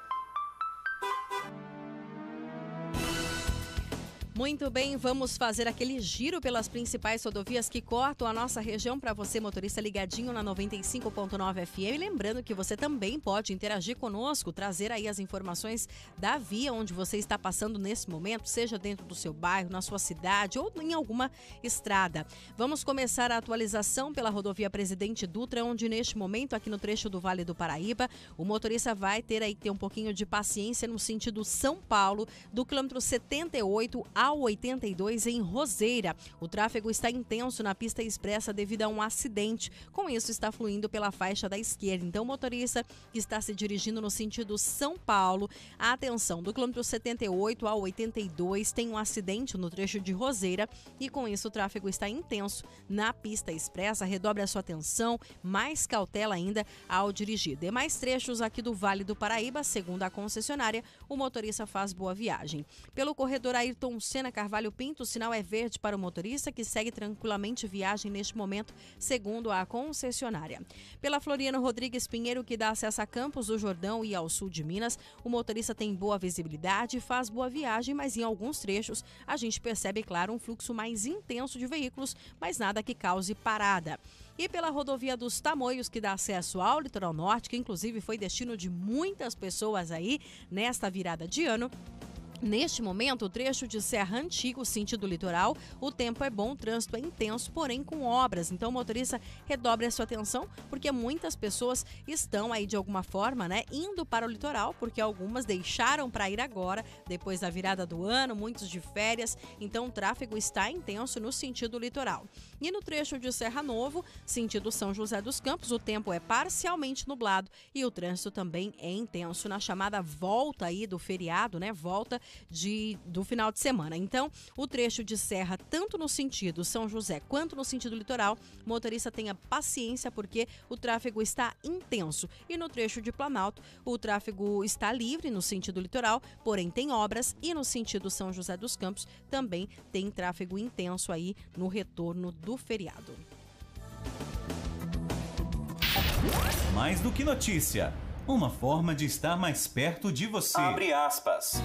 Muito bem, vamos fazer aquele giro pelas principais rodovias que cortam a nossa região para você, motorista ligadinho na 95.9 FM. Lembrando que você também pode interagir conosco, trazer aí as informações da via onde você está passando nesse momento, seja dentro do seu bairro, na sua cidade ou em alguma estrada. Vamos começar a atualização pela rodovia Presidente Dutra, onde neste momento, aqui no trecho do Vale do Paraíba, o motorista vai ter aí que ter um pouquinho de paciência no sentido São Paulo, do quilômetro 78 ao 82 em Roseira. O tráfego está intenso na pista expressa devido a um acidente. Com isso, está fluindo pela faixa da esquerda. Então, o motorista que está se dirigindo no sentido São Paulo, atenção, do quilômetro 78 ao 82 tem um acidente no trecho de Roseira e com isso o tráfego está intenso na pista expressa. Redobre a sua atenção, mais cautela ainda ao dirigir. Demais trechos aqui do Vale do Paraíba, segundo a concessionária, o motorista faz boa viagem. Pelo corredor Ayrton Senna Carvalho Pinto, o sinal é verde para o motorista que segue tranquilamente viagem neste momento, segundo a concessionária. Pela Floriano Rodrigues Pinheiro, que dá acesso a Campos do Jordão e ao sul de Minas, o motorista tem boa visibilidade e faz boa viagem, mas em alguns trechos a gente percebe, claro, um fluxo mais intenso de veículos, mas nada que cause parada. E pela rodovia dos Tamoios, que dá acesso ao litoral norte, que inclusive foi destino de muitas pessoas aí nesta virada de ano, neste momento, o trecho de Serra Antigo, sentido litoral, o tempo é bom, o trânsito é intenso, porém com obras. Então, o motorista redobre a sua atenção, porque muitas pessoas estão aí de alguma forma, indo para o litoral, porque algumas deixaram para ir agora, depois da virada do ano, muitos de férias. Então, o tráfego está intenso no sentido litoral. E no trecho de Serra Novo, sentido São José dos Campos, o tempo é parcialmente nublado e o trânsito também é intenso na chamada volta aí do feriado, volta do final de semana. Então, o trecho de serra, tanto no sentido São José quanto no sentido litoral, o motorista tenha paciência porque o tráfego está intenso. E no trecho de Planalto, o tráfego está livre no sentido litoral, porém tem obras, e no sentido São José dos Campos também tem tráfego intenso aí no retorno do feriado. Mais do que notícia, uma forma de estar mais perto de você. Abre aspas.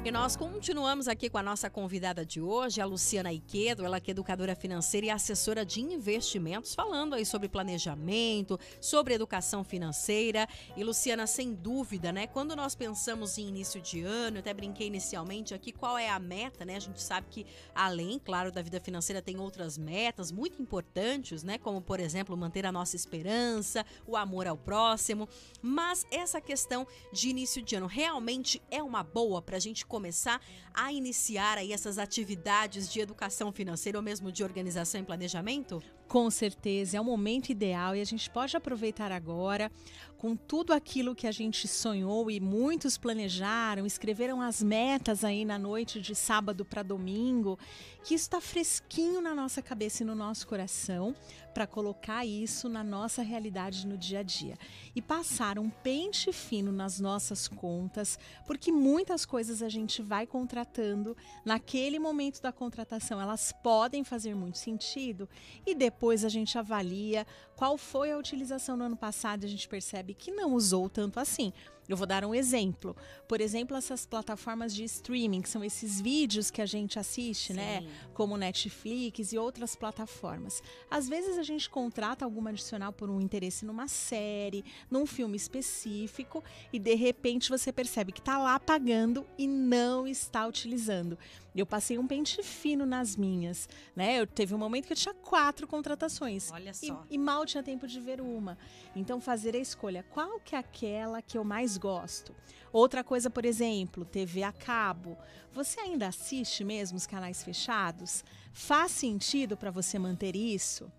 E nós continuamos aqui com a nossa convidada de hoje, a Luciana Iquedo, ela que é educadora financeira e assessora de investimentos, falando aí sobre planejamento, sobre educação financeira. E Luciana, sem dúvida, quando nós pensamos em início de ano, eu até brinquei inicialmente aqui, qual é a meta, A gente sabe que além, claro, da vida financeira tem outras metas muito importantes, como por exemplo, manter a nossa esperança, o amor ao próximo. Mas essa questão de início de ano realmente é uma boa para a gente começar a iniciar aí essas atividades de educação financeira ou mesmo de organização e planejamento? Com certeza, é o momento ideal e a gente pode aproveitar agora com tudo aquilo que a gente sonhou e muitos planejaram, escreveram as metas aí na noite de sábado para domingo, que isso está fresquinho na nossa cabeça e no nosso coração para colocar isso na nossa realidade no dia a dia e passar um pente fino nas nossas contas, porque muitas coisas a gente vai contratando naquele momento da contratação, elas podem fazer muito sentido e depois depois a gente avalia qual foi a utilização no ano passado e a gente percebe que não usou tanto assim. Eu vou dar um exemplo. Por exemplo, essas plataformas de streaming, que são esses vídeos que a gente assiste, né? Como Netflix e outras plataformas. Às vezes a gente contrata alguma adicional por um interesse numa série, num filme específico, e de repente você percebe que está lá pagando e não está utilizando. Eu passei um pente fino nas minhas, né? Teve um momento que eu tinha 4 contratações. Olha só. E mal tinha tempo de ver uma. Então, fazer a escolha, qual que é aquela que eu mais gosto? Outra coisa, por exemplo, TV a cabo. Você ainda assiste mesmo os canais fechados? Faz sentido para você manter isso?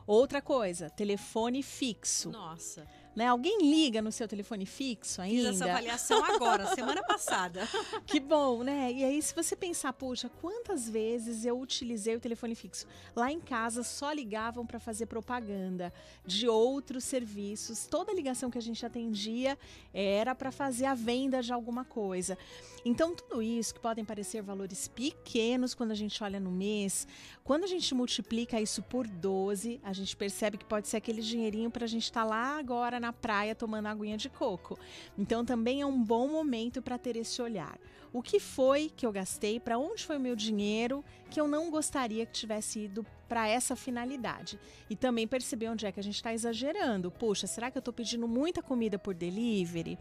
Outra coisa, telefone fixo. Nossa. Né? Alguém liga no seu telefone fixo ainda? Fiz essa avaliação agora, semana passada. Que bom, né? E aí, se você pensar, puxa, quantas vezes eu utilizei o telefone fixo? Lá em casa só ligavam para fazer propaganda de outros serviços. Toda ligação que a gente atendia era para fazer a venda de alguma coisa. Então, tudo isso que podem parecer valores pequenos quando a gente olha no mês, quando a gente multiplica isso por 12, a gente percebe que pode ser aquele dinheirinho para a gente estar lá agora na praia tomando aguinha de coco. Então também é um bom momento para ter esse olhar. O que foi que eu gastei? Para onde foi o meu dinheiro que eu não gostaria que tivesse ido para essa finalidade? E também perceber onde é que a gente está exagerando. Puxa, será que eu estou pedindo muita comida por delivery?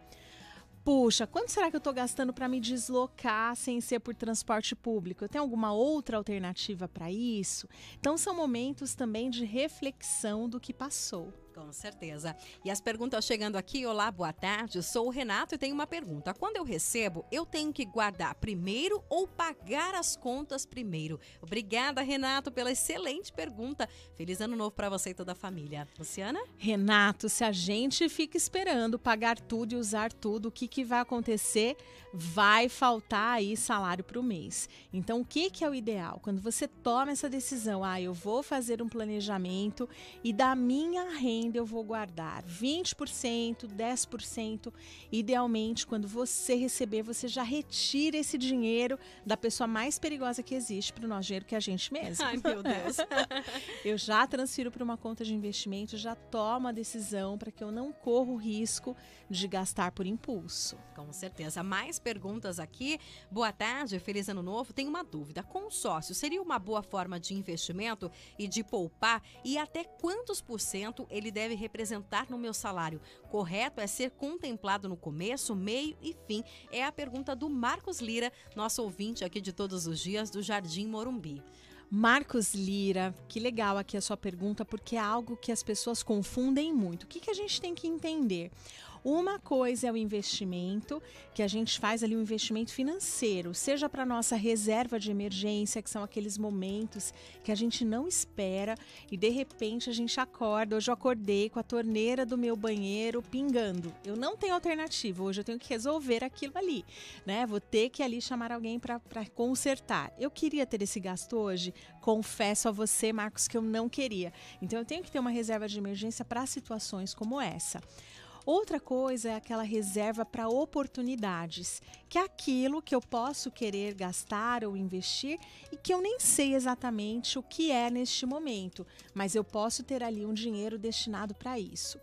Puxa, quanto será que eu estou gastando para me deslocar sem ser por transporte público? Eu tenho alguma outra alternativa para isso? Então são momentos também de reflexão do que passou. Com certeza. E as perguntas chegando aqui. Olá, boa tarde. Eu sou o Renato e tenho uma pergunta. Quando eu recebo, eu tenho que guardar primeiro ou pagar as contas primeiro? Obrigada, Renato, pela excelente pergunta. Feliz ano novo para você e toda a família. Luciana? Renato, se a gente fica esperando pagar tudo e usar tudo, o que vai acontecer? Vai faltar aí salário para o mês. Então, o que é o ideal? Quando você toma essa decisão, eu vou fazer um planejamento e da minha renda eu vou guardar 20%, 10%. Idealmente, quando você receber, você já retira esse dinheiro da pessoa mais perigosa que existe para o nosso dinheiro, que é a gente mesmo. Ai, meu Deus. Eu já transfiro para uma conta de investimento, já tomo a decisão para que eu não corra o risco de gastar por impulso. Com certeza. Mais perguntas aqui. Boa tarde, feliz ano novo. Tenho uma dúvida. Consórcio seria uma boa forma de investimento e de poupar? E até quantos % ele deve representar no meu salário? Correto é ser contemplado no começo, meio e fim? É a pergunta do Marcos Lira, nosso ouvinte aqui de todos os dias do Jardim Morumbi. Marcos Lira, que legal aqui a sua pergunta, porque é algo que as pessoas confundem muito. O que a gente tem que entender? Uma coisa é o investimento, que a gente faz ali um investimento financeiro, seja para nossa reserva de emergência, que são aqueles momentos que a gente não espera e de repente a gente acorda. Hoje eu acordei com a torneira do meu banheiro pingando. Eu não tenho alternativa, hoje eu tenho que resolver aquilo ali, né? Vou ter que ali chamar alguém para consertar. Eu queria ter esse gasto hoje, confesso a você, Marcos, que eu não queria. Então eu tenho que ter uma reserva de emergência para situações como essa. Outra coisa é aquela reserva para oportunidades, que é aquilo que eu posso querer gastar ou investir e que eu nem sei exatamente o que é neste momento, mas eu posso ter ali um dinheiro destinado para isso.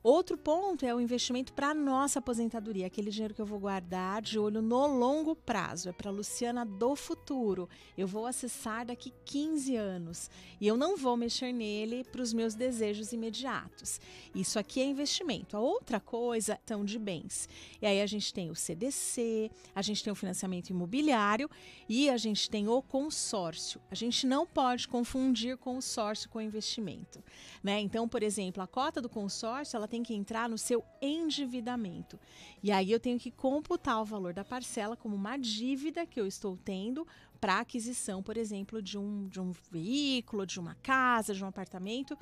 Outro ponto é o investimento para a nossa aposentadoria, aquele dinheiro que eu vou guardar de olho no longo prazo, é para a Luciana do futuro. Eu vou acessar daqui 15 anos e eu não vou mexer nele para os meus desejos imediatos. Isso aqui é investimento. A outra coisa são de bens. E aí a gente tem o CDC, a gente tem o financiamento imobiliário e a gente tem o consórcio. A gente não pode confundir consórcio com investimento, né? Então, por exemplo, a cota do consórcio, ela tem que entrar no seu endividamento. E aí eu tenho que computar o valor da parcela como uma dívida que eu estou tendo para aquisição, por exemplo, de um veículo, de uma casa, de um apartamento.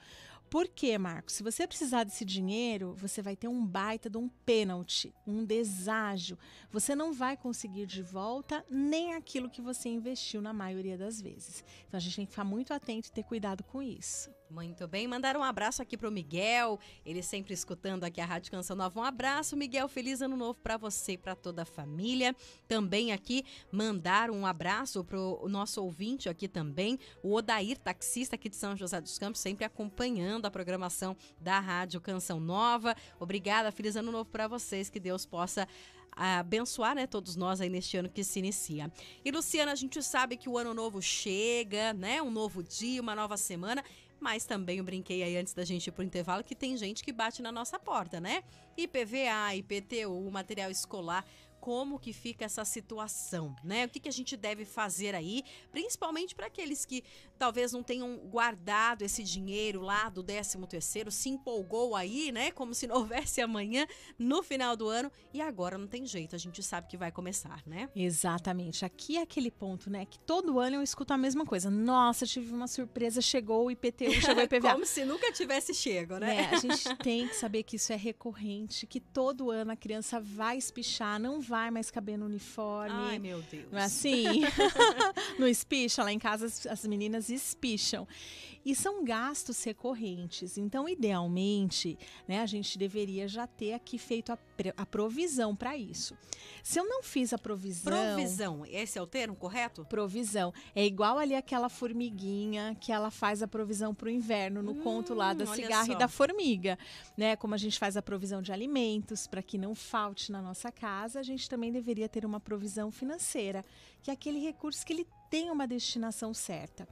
Por quê, Marcos? Se você precisar desse dinheiro, você vai ter um baita de um pênalti, um deságio. Você não vai conseguir de volta nem aquilo que você investiu na maioria das vezes. Então a gente tem que ficar muito atento e ter cuidado com isso. Muito bem, mandaram um abraço aqui pro Miguel, ele sempre escutando aqui a Rádio Canção Nova. Um abraço, Miguel, feliz ano novo para você e para toda a família. Também aqui mandaram um abraço pro nosso ouvinte aqui também, o Odair, taxista aqui de São José dos Campos, sempre acompanhando a programação da Rádio Canção Nova. Obrigada, feliz ano novo para vocês, que Deus possa abençoar, né, todos nós aí neste ano que se inicia. E Luciana, a gente sabe que o ano novo chega, né, um novo dia, uma nova semana, mas também eu brinquei aí antes da gente ir pro intervalo que tem gente que bate na nossa porta, né? IPVA, IPTU, material escolar, como que fica essa situação, né? O que a gente deve fazer aí, principalmente para aqueles que talvez não tenham guardado esse dinheiro lá do 13º, se empolgou aí, né? Como se não houvesse amanhã no final do ano e agora não tem jeito, a gente sabe que vai começar, né? Exatamente, aqui é aquele ponto, né? Que todo ano eu escuto a mesma coisa. Nossa, tive uma surpresa, chegou o IPTU, chegou o IPVA. Como se nunca tivesse chego, né? A gente tem que saber que isso é recorrente, que todo ano a criança vai espichar, não vai mais caber no uniforme. Ai, meu Deus. Não é assim? Não espicha? Lá em casa as meninas espicham. E são gastos recorrentes. Então, idealmente, né, a gente deveria já ter aqui feito a provisão para isso. Se eu não fiz a provisão... Provisão, esse é o termo correto? Provisão. É igual ali aquela formiguinha que ela faz a provisão para o inverno, no conto lá da cigarra e da formiga. Né? Como a gente faz a provisão de alimentos para que não falte na nossa casa, a gente também deveria ter uma provisão financeira, que é aquele recurso que ele tem uma destinação certa.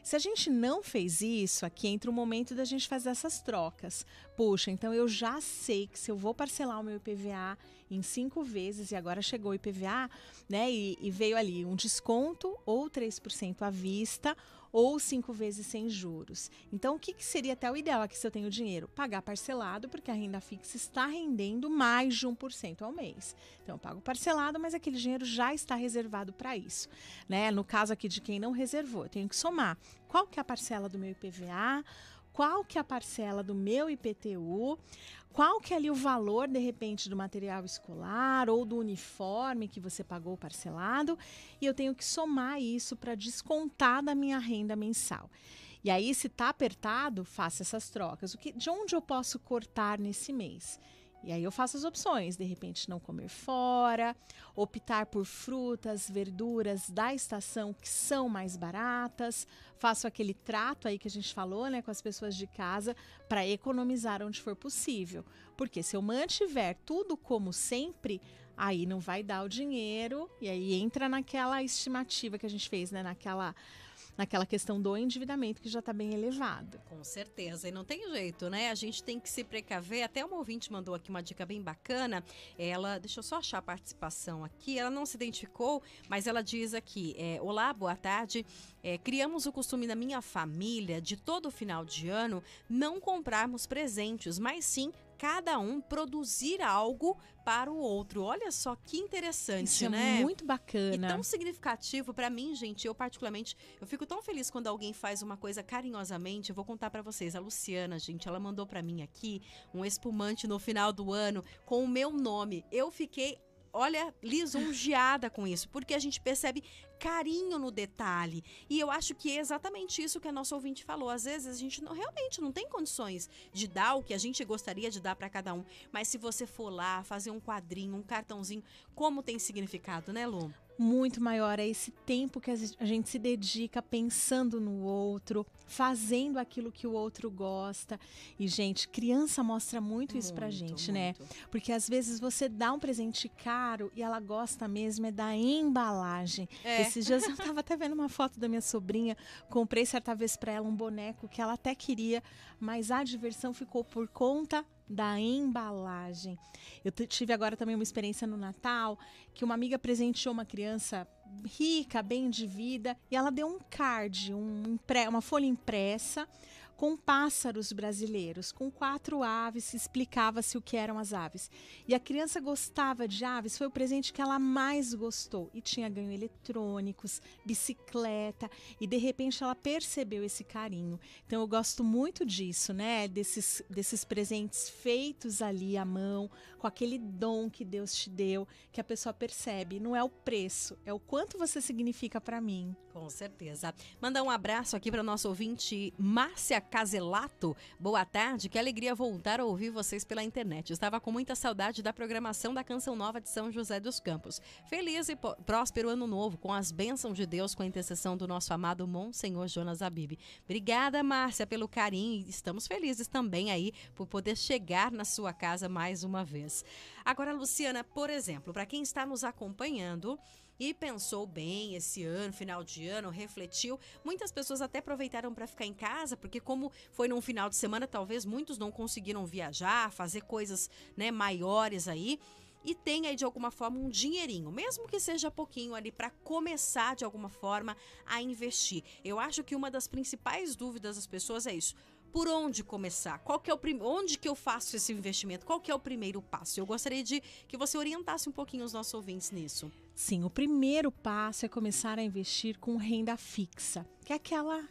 Se a gente não fez isso, aqui entra o momento da gente fazer essas trocas. Puxa, então eu já sei que se eu vou parcelar o meu IPVA em 5 vezes, e agora chegou o IPVA, né, e veio ali um desconto ou 3% à vista, ou 5 vezes sem juros. Então, o que seria até o ideal aqui se eu tenho dinheiro? Pagar parcelado, porque a renda fixa está rendendo mais de 1% ao mês. Então, eu pago parcelado, mas aquele dinheiro já está reservado para isso. Né? No caso aqui de quem não reservou, eu tenho que somar qual que é a parcela do meu IPVA, qual que é a parcela do meu IPTU, qual que é ali o valor, de repente, do material escolar ou do uniforme que você pagou parcelado, e eu tenho que somar isso para descontar da minha renda mensal. E aí, se está apertado, faça essas trocas. De onde eu posso cortar nesse mês? E aí eu faço as opções, de repente não comer fora, optar por frutas, verduras da estação que são mais baratas, faço aquele trato aí que a gente falou, né, com as pessoas de casa para economizar onde for possível. Porque se eu mantiver tudo como sempre, aí não vai dar o dinheiro e aí entra naquela estimativa que a gente fez, né, naquela questão do endividamento que já está bem elevado. Com certeza, e não tem jeito, né? A gente tem que se precaver. Até uma ouvinte mandou aqui uma dica bem bacana. Ela, deixa eu só achar a participação aqui, ela não se identificou, mas ela diz aqui, olá, boa tarde, criamos o costume na minha família de todo final de ano não comprarmos presentes, mas sim cada um produzir algo para o outro. Olha só que interessante, isso, né? É muito bacana. E tão significativo para mim, gente. Eu particularmente, eu fico tão feliz quando alguém faz uma coisa carinhosamente. Eu vou contar para vocês. A Luciana, gente, ela mandou para mim aqui um espumante no final do ano com o meu nome. Eu fiquei, olha, lisonjeada com isso, porque a gente percebe carinho no detalhe. E eu acho que é exatamente isso que a nossa ouvinte falou. Às vezes a gente realmente não tem condições de dar o que a gente gostaria de dar para cada um. Mas se você for lá, fazer um quadrinho, um cartãozinho, como tem significado, né, Lu? Muito maior, é esse tempo que a gente se dedica pensando no outro, fazendo aquilo que o outro gosta. E, gente, criança mostra muito isso pra gente, né? Porque às vezes você dá um presente caro e ela gosta mesmo da embalagem. Esses dias eu tava até vendo uma foto da minha sobrinha, comprei certa vez pra ela um boneco que ela até queria, mas a diversão ficou por conta da embalagem. Eu tive agora também uma experiência no Natal, que uma amiga presenteou uma criança rica, bem de vida, e ela deu um card, uma folha impressa com pássaros brasileiros, com 4 aves, explicava-se o que eram as aves. E a criança gostava de aves, foi o presente que ela mais gostou. E tinha ganho eletrônicos, bicicleta, e de repente ela percebeu esse carinho. Então eu gosto muito disso, né? Desses presentes feitos ali à mão, com aquele dom que Deus te deu, que a pessoa percebe. Não é o preço, é o quanto você significa para mim. Com certeza. Mandar um abraço aqui para o nosso ouvinte Márcia Caselato. Boa tarde, que alegria voltar a ouvir vocês pela internet. Estava com muita saudade da programação da Canção Nova de São José dos Campos. Feliz e próspero ano novo, com as bênçãos de Deus, com a intercessão do nosso amado Monsenhor Jonas Abib. Obrigada, Márcia, pelo carinho. Estamos felizes também aí por poder chegar na sua casa mais uma vez. Agora, Luciana, por exemplo, para quem está nos acompanhando e pensou bem esse ano, final de ano, refletiu. Muitas pessoas até aproveitaram para ficar em casa, porque como foi num final de semana, talvez muitos não conseguiram viajar, fazer coisas, né, maiores aí. E tem aí de alguma forma um dinheirinho, mesmo que seja pouquinho ali, para começar de alguma forma a investir. Eu acho que uma das principais dúvidas das pessoas é isso. Por onde começar? Qual que é onde que eu faço esse investimento? Qual que é o primeiro passo? Eu gostaria de que você orientasse um pouquinho os nossos ouvintes nisso. Sim, o primeiro passo é começar a investir com renda fixa, que é aquela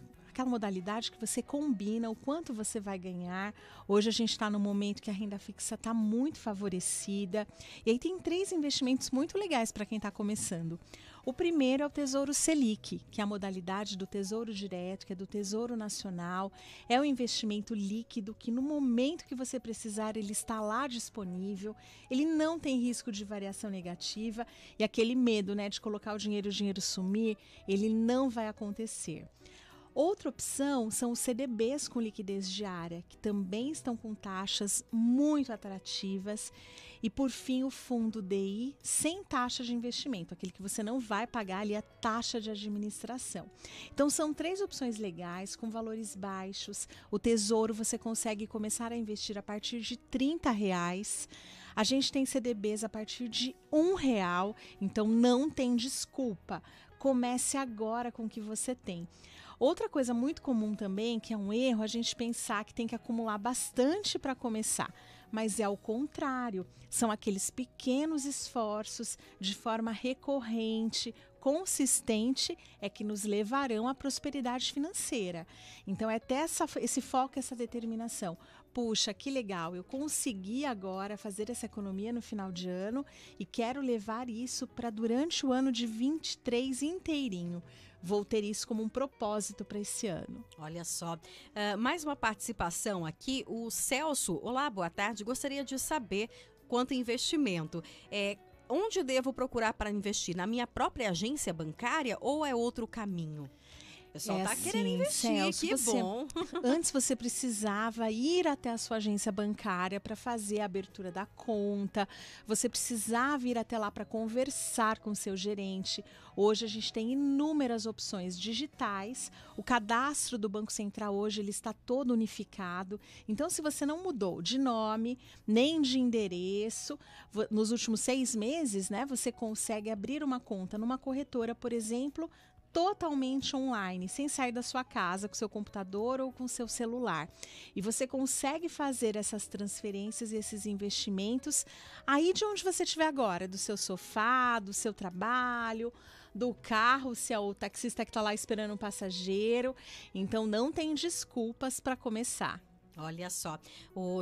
modalidade que você combina o quanto você vai ganhar. Hoje a gente está no momento que a renda fixa está muito favorecida. E aí tem 3 investimentos muito legais para quem está começando. O primeiro é o Tesouro Selic, que é a modalidade do Tesouro Direto, que é do Tesouro Nacional. É um investimento líquido que no momento que você precisar, ele está lá disponível. Ele não tem risco de variação negativa e aquele medo, né, de colocar o dinheiro sumir, ele não vai acontecer. Outra opção são os CDBs com liquidez diária, que também estão com taxas muito atrativas. E, por fim, o fundo DI sem taxa de investimento, aquele que você não vai pagar ali a taxa de administração. Então, são 3 opções legais, com valores baixos. O Tesouro você consegue começar a investir a partir de R$30. A gente tem CDBs a partir de R$1, então não tem desculpa. Comece agora com o que você tem. Outra coisa muito comum também, que é um erro, a gente pensar que tem que acumular bastante para começar. Mas é ao contrário, são aqueles pequenos esforços de forma recorrente, consistente, é que nos levarão à prosperidade financeira. Então é ter esse foco, essa determinação. Puxa, que legal, eu consegui agora fazer essa economia no final de ano e quero levar isso para durante o ano de 23 inteirinho. Vou ter isso como um propósito para esse ano. Olha só, mais uma participação aqui, o Celso. Olá, boa tarde, gostaria de saber quanto investimento. Onde devo procurar para investir? Na minha própria agência bancária ou é outro caminho? O pessoal está querendo investir, Celso, que bom. Antes você precisava ir até a sua agência bancária para fazer a abertura da conta, você precisava ir até lá para conversar com o seu gerente. Hoje a gente tem inúmeras opções digitais, o cadastro do Banco Central hoje ele está todo unificado, então se você não mudou de nome, nem de endereço, nos últimos 6 meses, né, você consegue abrir uma conta numa corretora, por exemplo, totalmente online, sem sair da sua casa, com seu computador ou com seu celular. E você consegue fazer essas transferências e esses investimentos aí de onde você estiver agora, do seu sofá, do seu trabalho, do carro, se é o taxista que está lá esperando um passageiro. Então não tem desculpas para começar. Olha só,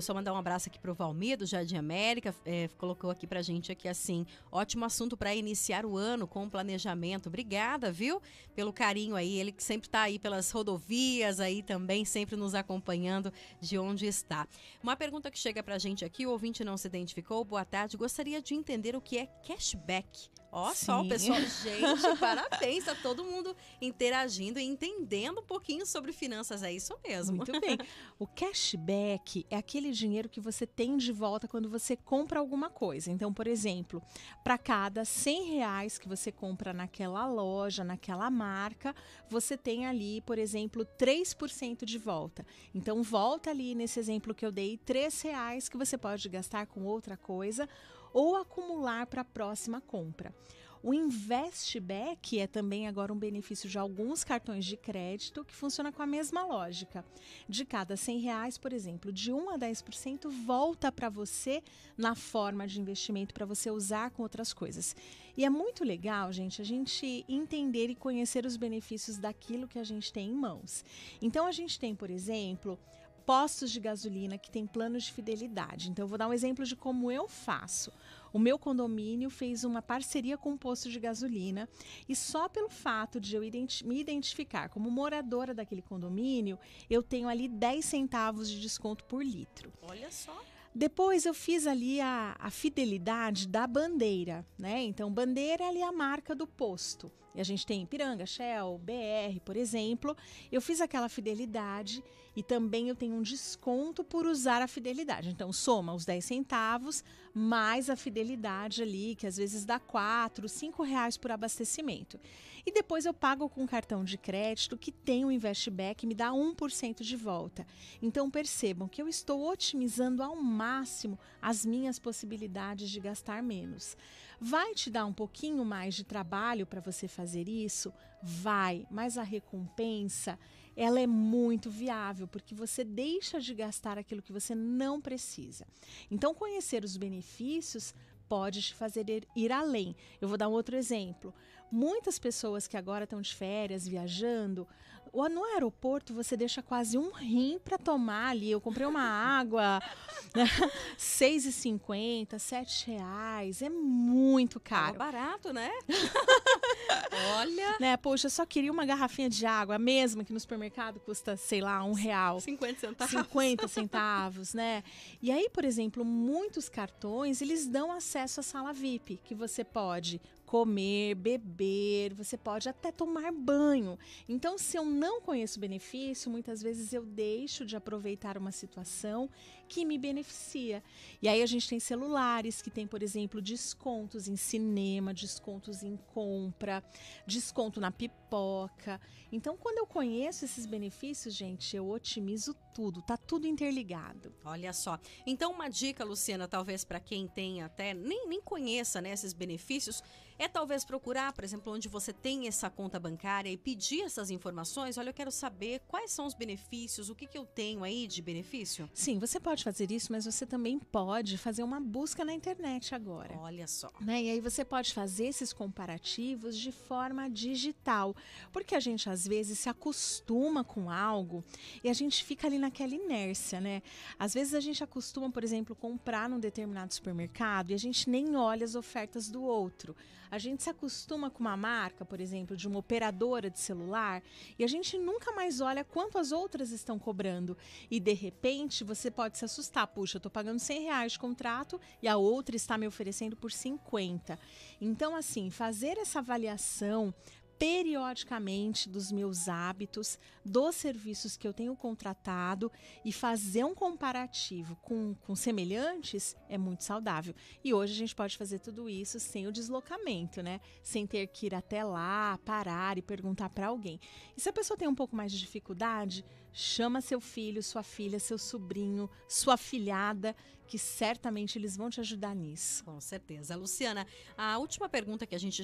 só mandar um abraço aqui pro Valmir, do Jardim América, colocou aqui pra gente aqui assim, ótimo assunto para iniciar o ano com planejamento. Obrigada, viu? Pelo carinho aí, ele que sempre tá aí pelas rodovias aí também, sempre nos acompanhando de onde está. Uma pergunta que chega pra gente aqui, o ouvinte não se identificou, boa tarde, gostaria de entender o que é cashback. Ó, só o pessoal, gente, parabéns, tá todo mundo interagindo e entendendo um pouquinho sobre finanças, é isso mesmo. Muito bem. O cashback é aquele dinheiro que você tem de volta quando você compra alguma coisa. Então, por exemplo, para cada R$100 que você compra naquela loja, naquela marca, você tem ali, por exemplo, 3% de volta. Então, volta ali nesse exemplo que eu dei, R$3 que você pode gastar com outra coisa ou acumular para a próxima compra. O Investback é também agora um benefício de alguns cartões de crédito que funciona com a mesma lógica. De cada R$100, por exemplo, de 1 a 10% volta para você na forma de investimento para você usar com outras coisas. E é muito legal, gente, a gente entender e conhecer os benefícios daquilo que a gente tem em mãos. Então, a gente tem, por exemplo, postos de gasolina que têm planos de fidelidade. Então, eu vou dar um exemplo de como eu faço. O meu condomínio fez uma parceria com um posto de gasolina e só pelo fato de eu me identificar como moradora daquele condomínio, eu tenho ali 10 centavos de desconto por litro. Olha só. Depois eu fiz ali a fidelidade da bandeira, né? Então, bandeira é ali a marca do posto. E a gente tem Ipiranga, Shell, BR, por exemplo. Eu fiz aquela fidelidade e também eu tenho um desconto por usar a fidelidade. Então, soma os 10 centavos mais a fidelidade ali, que às vezes dá 4, 5 reais por abastecimento. E depois eu pago com cartão de crédito que tem o Investback e me dá 1% de volta. Então, percebam que eu estou otimizando ao máximo as minhas possibilidades de gastar menos. Vai te dar um pouquinho mais de trabalho para você fazer isso? Vai, mas a recompensa, ela é muito viável, porque você deixa de gastar aquilo que você não precisa. Então, conhecer os benefícios pode te fazer ir além. Eu vou dar um outro exemplo. Muitas pessoas que agora estão de férias, viajando, ou no aeroporto você deixa quase um rim para tomar ali. Eu comprei uma água, né? R$6,50, R$7, é muito caro. É barato, né? Olha. Né? Poxa, eu só queria uma garrafinha de água, a mesma que no supermercado custa, sei lá, R$1. 50 centavos. 50 centavos, né? E aí, por exemplo, muitos cartões, eles dão acesso à sala VIP, que você pode comer, beber, você pode até tomar banho. Então, se eu não conheço o benefício, muitas vezes eu deixo de aproveitar uma situação que me beneficia. E aí a gente tem celulares que tem, por exemplo, descontos em cinema, descontos em compra, desconto na pipoca. Então, quando eu conheço esses benefícios, gente, eu otimizo tudo, tá tudo interligado. Olha só. Então, uma dica, Luciana, talvez para quem tem até nem conheça, né, esses benefícios, é talvez procurar, por exemplo, onde você tem essa conta bancária e pedir essas informações. Olha, eu quero saber quais são os benefícios, o que eu tenho aí de benefício. Sim, você pode fazer isso, mas você também pode fazer uma busca na internet agora. Olha só. Né? E aí você pode fazer esses comparativos de forma digital, porque a gente às vezes se acostuma com algo e a gente fica ali naquela inércia, né? Às vezes a gente acostuma, por exemplo, comprar num determinado supermercado e a gente nem olha as ofertas do outro. A gente se acostuma com uma marca, por exemplo, de uma operadora de celular e a gente nunca mais olha quanto as outras estão cobrando. E de repente você pode se assustar. Puxa, eu estou pagando R$100 de contrato e a outra está me oferecendo por 50. Então, assim, fazer essa avaliação periodicamente dos meus hábitos, dos serviços que eu tenho contratado e fazer um comparativo com semelhantes é muito saudável. E hoje a gente pode fazer tudo isso sem o deslocamento, né? Sem ter que ir até lá, parar e perguntar para alguém. E se a pessoa tem um pouco mais de dificuldade, chama seu filho, sua filha, seu sobrinho, sua afilhada, que certamente eles vão te ajudar nisso. Com certeza. Luciana, a última pergunta que a gente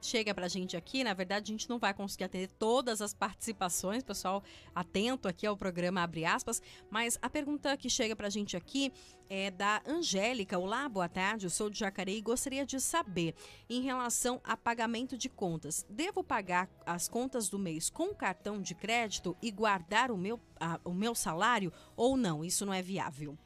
chega pra gente aqui, na verdade a gente não vai conseguir atender todas as participações, pessoal, atento aqui ao programa Abre Aspas, mas a pergunta que chega pra gente aqui é da Angélica. Olá, boa tarde, eu sou de Jacareí e gostaria de saber, em relação a pagamento de contas, devo pagar as contas do mês com cartão de crédito e guardar o meu salário ou não? Isso não é viável.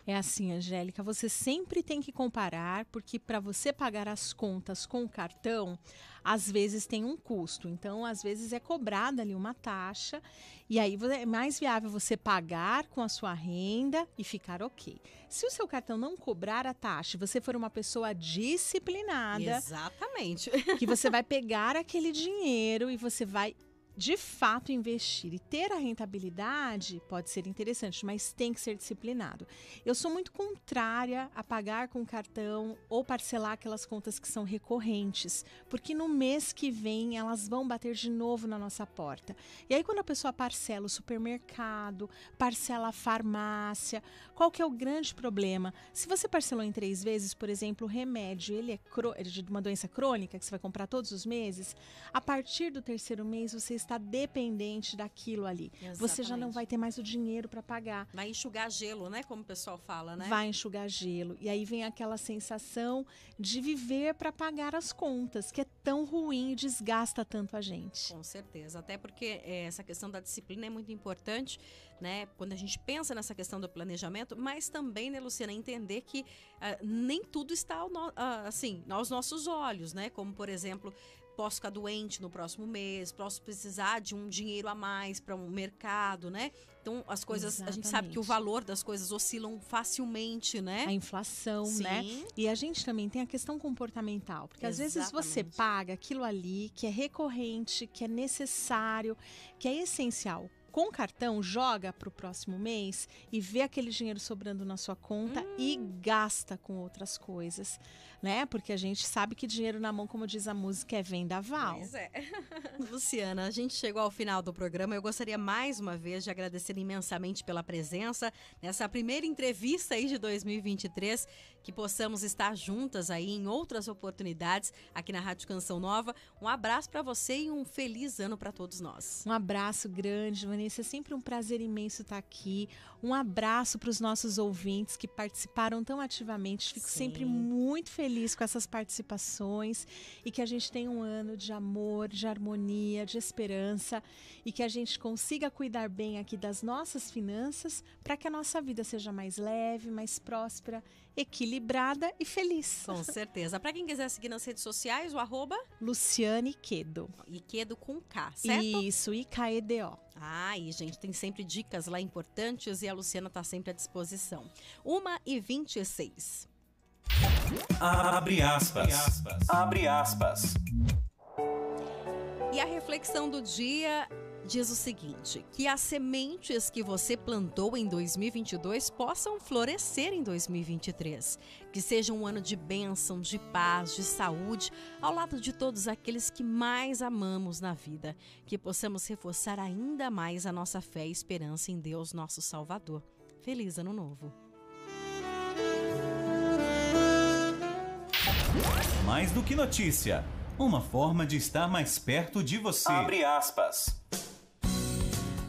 É assim, Angélica, você sempre tem que comparar, porque para você pagar as contas com o cartão, às vezes tem um custo. Então, às vezes é cobrada ali uma taxa e aí é mais viável você pagar com a sua renda e ficar ok. Se o seu cartão não cobrar a taxa e você for uma pessoa disciplinada... Exatamente. Que você vai pegar aquele dinheiro e você vai de fato investir e ter a rentabilidade pode ser interessante, mas tem que ser disciplinado. Eu sou muito contrária a pagar com cartão ou parcelar aquelas contas que são recorrentes, porque no mês que vem elas vão bater de novo na nossa porta. E aí quando a pessoa parcela o supermercado, parcela a farmácia, qual que é o grande problema? Se você parcelou em 3 vezes, por exemplo, o remédio, ele é de uma doença crônica que você vai comprar todos os meses, a partir do 3º mês você está dependente daquilo ali. Exatamente. Você já não vai ter mais o dinheiro para pagar. Vai enxugar gelo, né? Como o pessoal fala, né? Vai enxugar gelo. E aí vem aquela sensação de viver para pagar as contas, que é tão ruim e desgasta tanto a gente. Com certeza. Até porque essa questão da disciplina é muito importante, né? Quando a gente pensa nessa questão do planejamento, mas também, né, Luciana, entender que nem tudo está assim, aos nossos olhos, né? Como, por exemplo, posso ficar doente no próximo mês, posso precisar de um dinheiro a mais para um mercado, né? Então, as coisas, exatamente, a gente sabe que o valor das coisas oscilam facilmente, né? A inflação, sim, né? E a gente também tem a questão comportamental, porque às vezes você paga aquilo ali que é recorrente, que é necessário, que é essencial. Com cartão, joga para o próximo mês e vê aquele dinheiro sobrando na sua conta e gasta com outras coisas, né? Porque a gente sabe que dinheiro na mão, como diz a música, é vendaval. Pois é. Luciana, a gente chegou ao final do programa. Eu gostaria mais uma vez de agradecer imensamente pela presença nessa primeira entrevista aí de 2023, que possamos estar juntas aí em outras oportunidades aqui na Rádio Canção Nova. Um abraço para você e um feliz ano para todos nós. Um abraço grande, Vanessa. É sempre um prazer imenso estar aqui. Um abraço para os nossos ouvintes que participaram tão ativamente. Fico sempre muito feliz com essas participações e que a gente tenha um ano de amor, de harmonia, de esperança e que a gente consiga cuidar bem aqui das nossas finanças para que a nossa vida seja mais leve, mais próspera, equilibrada e feliz. Com certeza. Para quem quiser seguir nas redes sociais, o @ Luciane Quedo. E Quedo com K, certo? Isso, IKEDO. E gente, tem sempre dicas lá importantes e a Luciana está sempre à disposição. 1h26. Abre aspas. Abre aspas. E a reflexão do dia diz o seguinte: que as sementes que você plantou em 2022 possam florescer em 2023. Que seja um ano de bênção, de paz, de saúde, ao lado de todos aqueles que mais amamos na vida. Que possamos reforçar ainda mais a nossa fé e esperança em Deus, nosso Salvador. Feliz Ano Novo! Mais do que notícia, uma forma de estar mais perto de você. Abre aspas.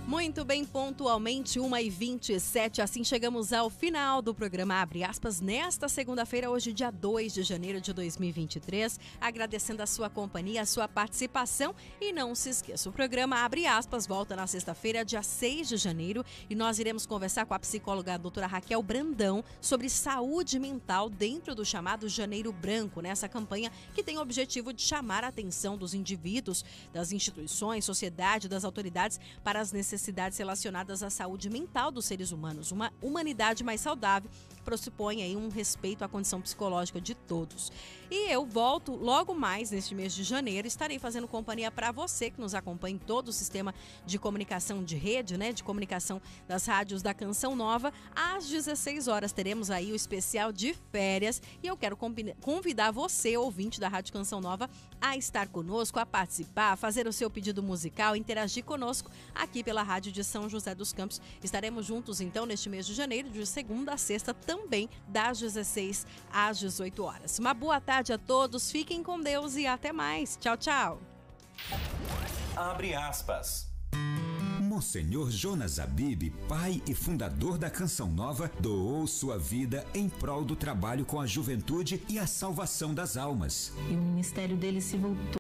Muito bem, pontualmente 1h27, assim chegamos ao final do programa Abre Aspas nesta segunda-feira, hoje dia 2 de janeiro de 2023, agradecendo a sua companhia, a sua participação e não se esqueça, o programa Abre Aspas volta na sexta-feira, dia 6 de janeiro e nós iremos conversar com a psicóloga a doutora Raquel Brandão sobre saúde mental dentro do chamado Janeiro Branco, nessa campanha que tem o objetivo de chamar a atenção dos indivíduos, das instituições, sociedade, das autoridades para as necessidades relacionadas à saúde mental dos seres humanos. Uma humanidade mais saudável pressupõe aí um respeito à condição psicológica de todos. E eu volto logo mais neste mês de janeiro, estarei fazendo companhia para você que nos acompanha em todo o sistema de comunicação de rede, né, de comunicação das rádios da Canção Nova. Às 16 horas teremos aí o especial de férias e eu quero convidar você, ouvinte da Rádio Canção Nova, a estar conosco, a participar, a fazer o seu pedido musical, interagir conosco aqui pela Rádio de São José dos Campos. Estaremos juntos então neste mês de janeiro, de segunda a sexta, também das 16 às 18 horas. Uma boa tarde a todos, fiquem com Deus e até mais. Tchau, tchau. Abre aspas. Monsenhor Jonas Abib, pai e fundador da Canção Nova, doou sua vida em prol do trabalho com a juventude e a salvação das almas. E o ministério dele se voltou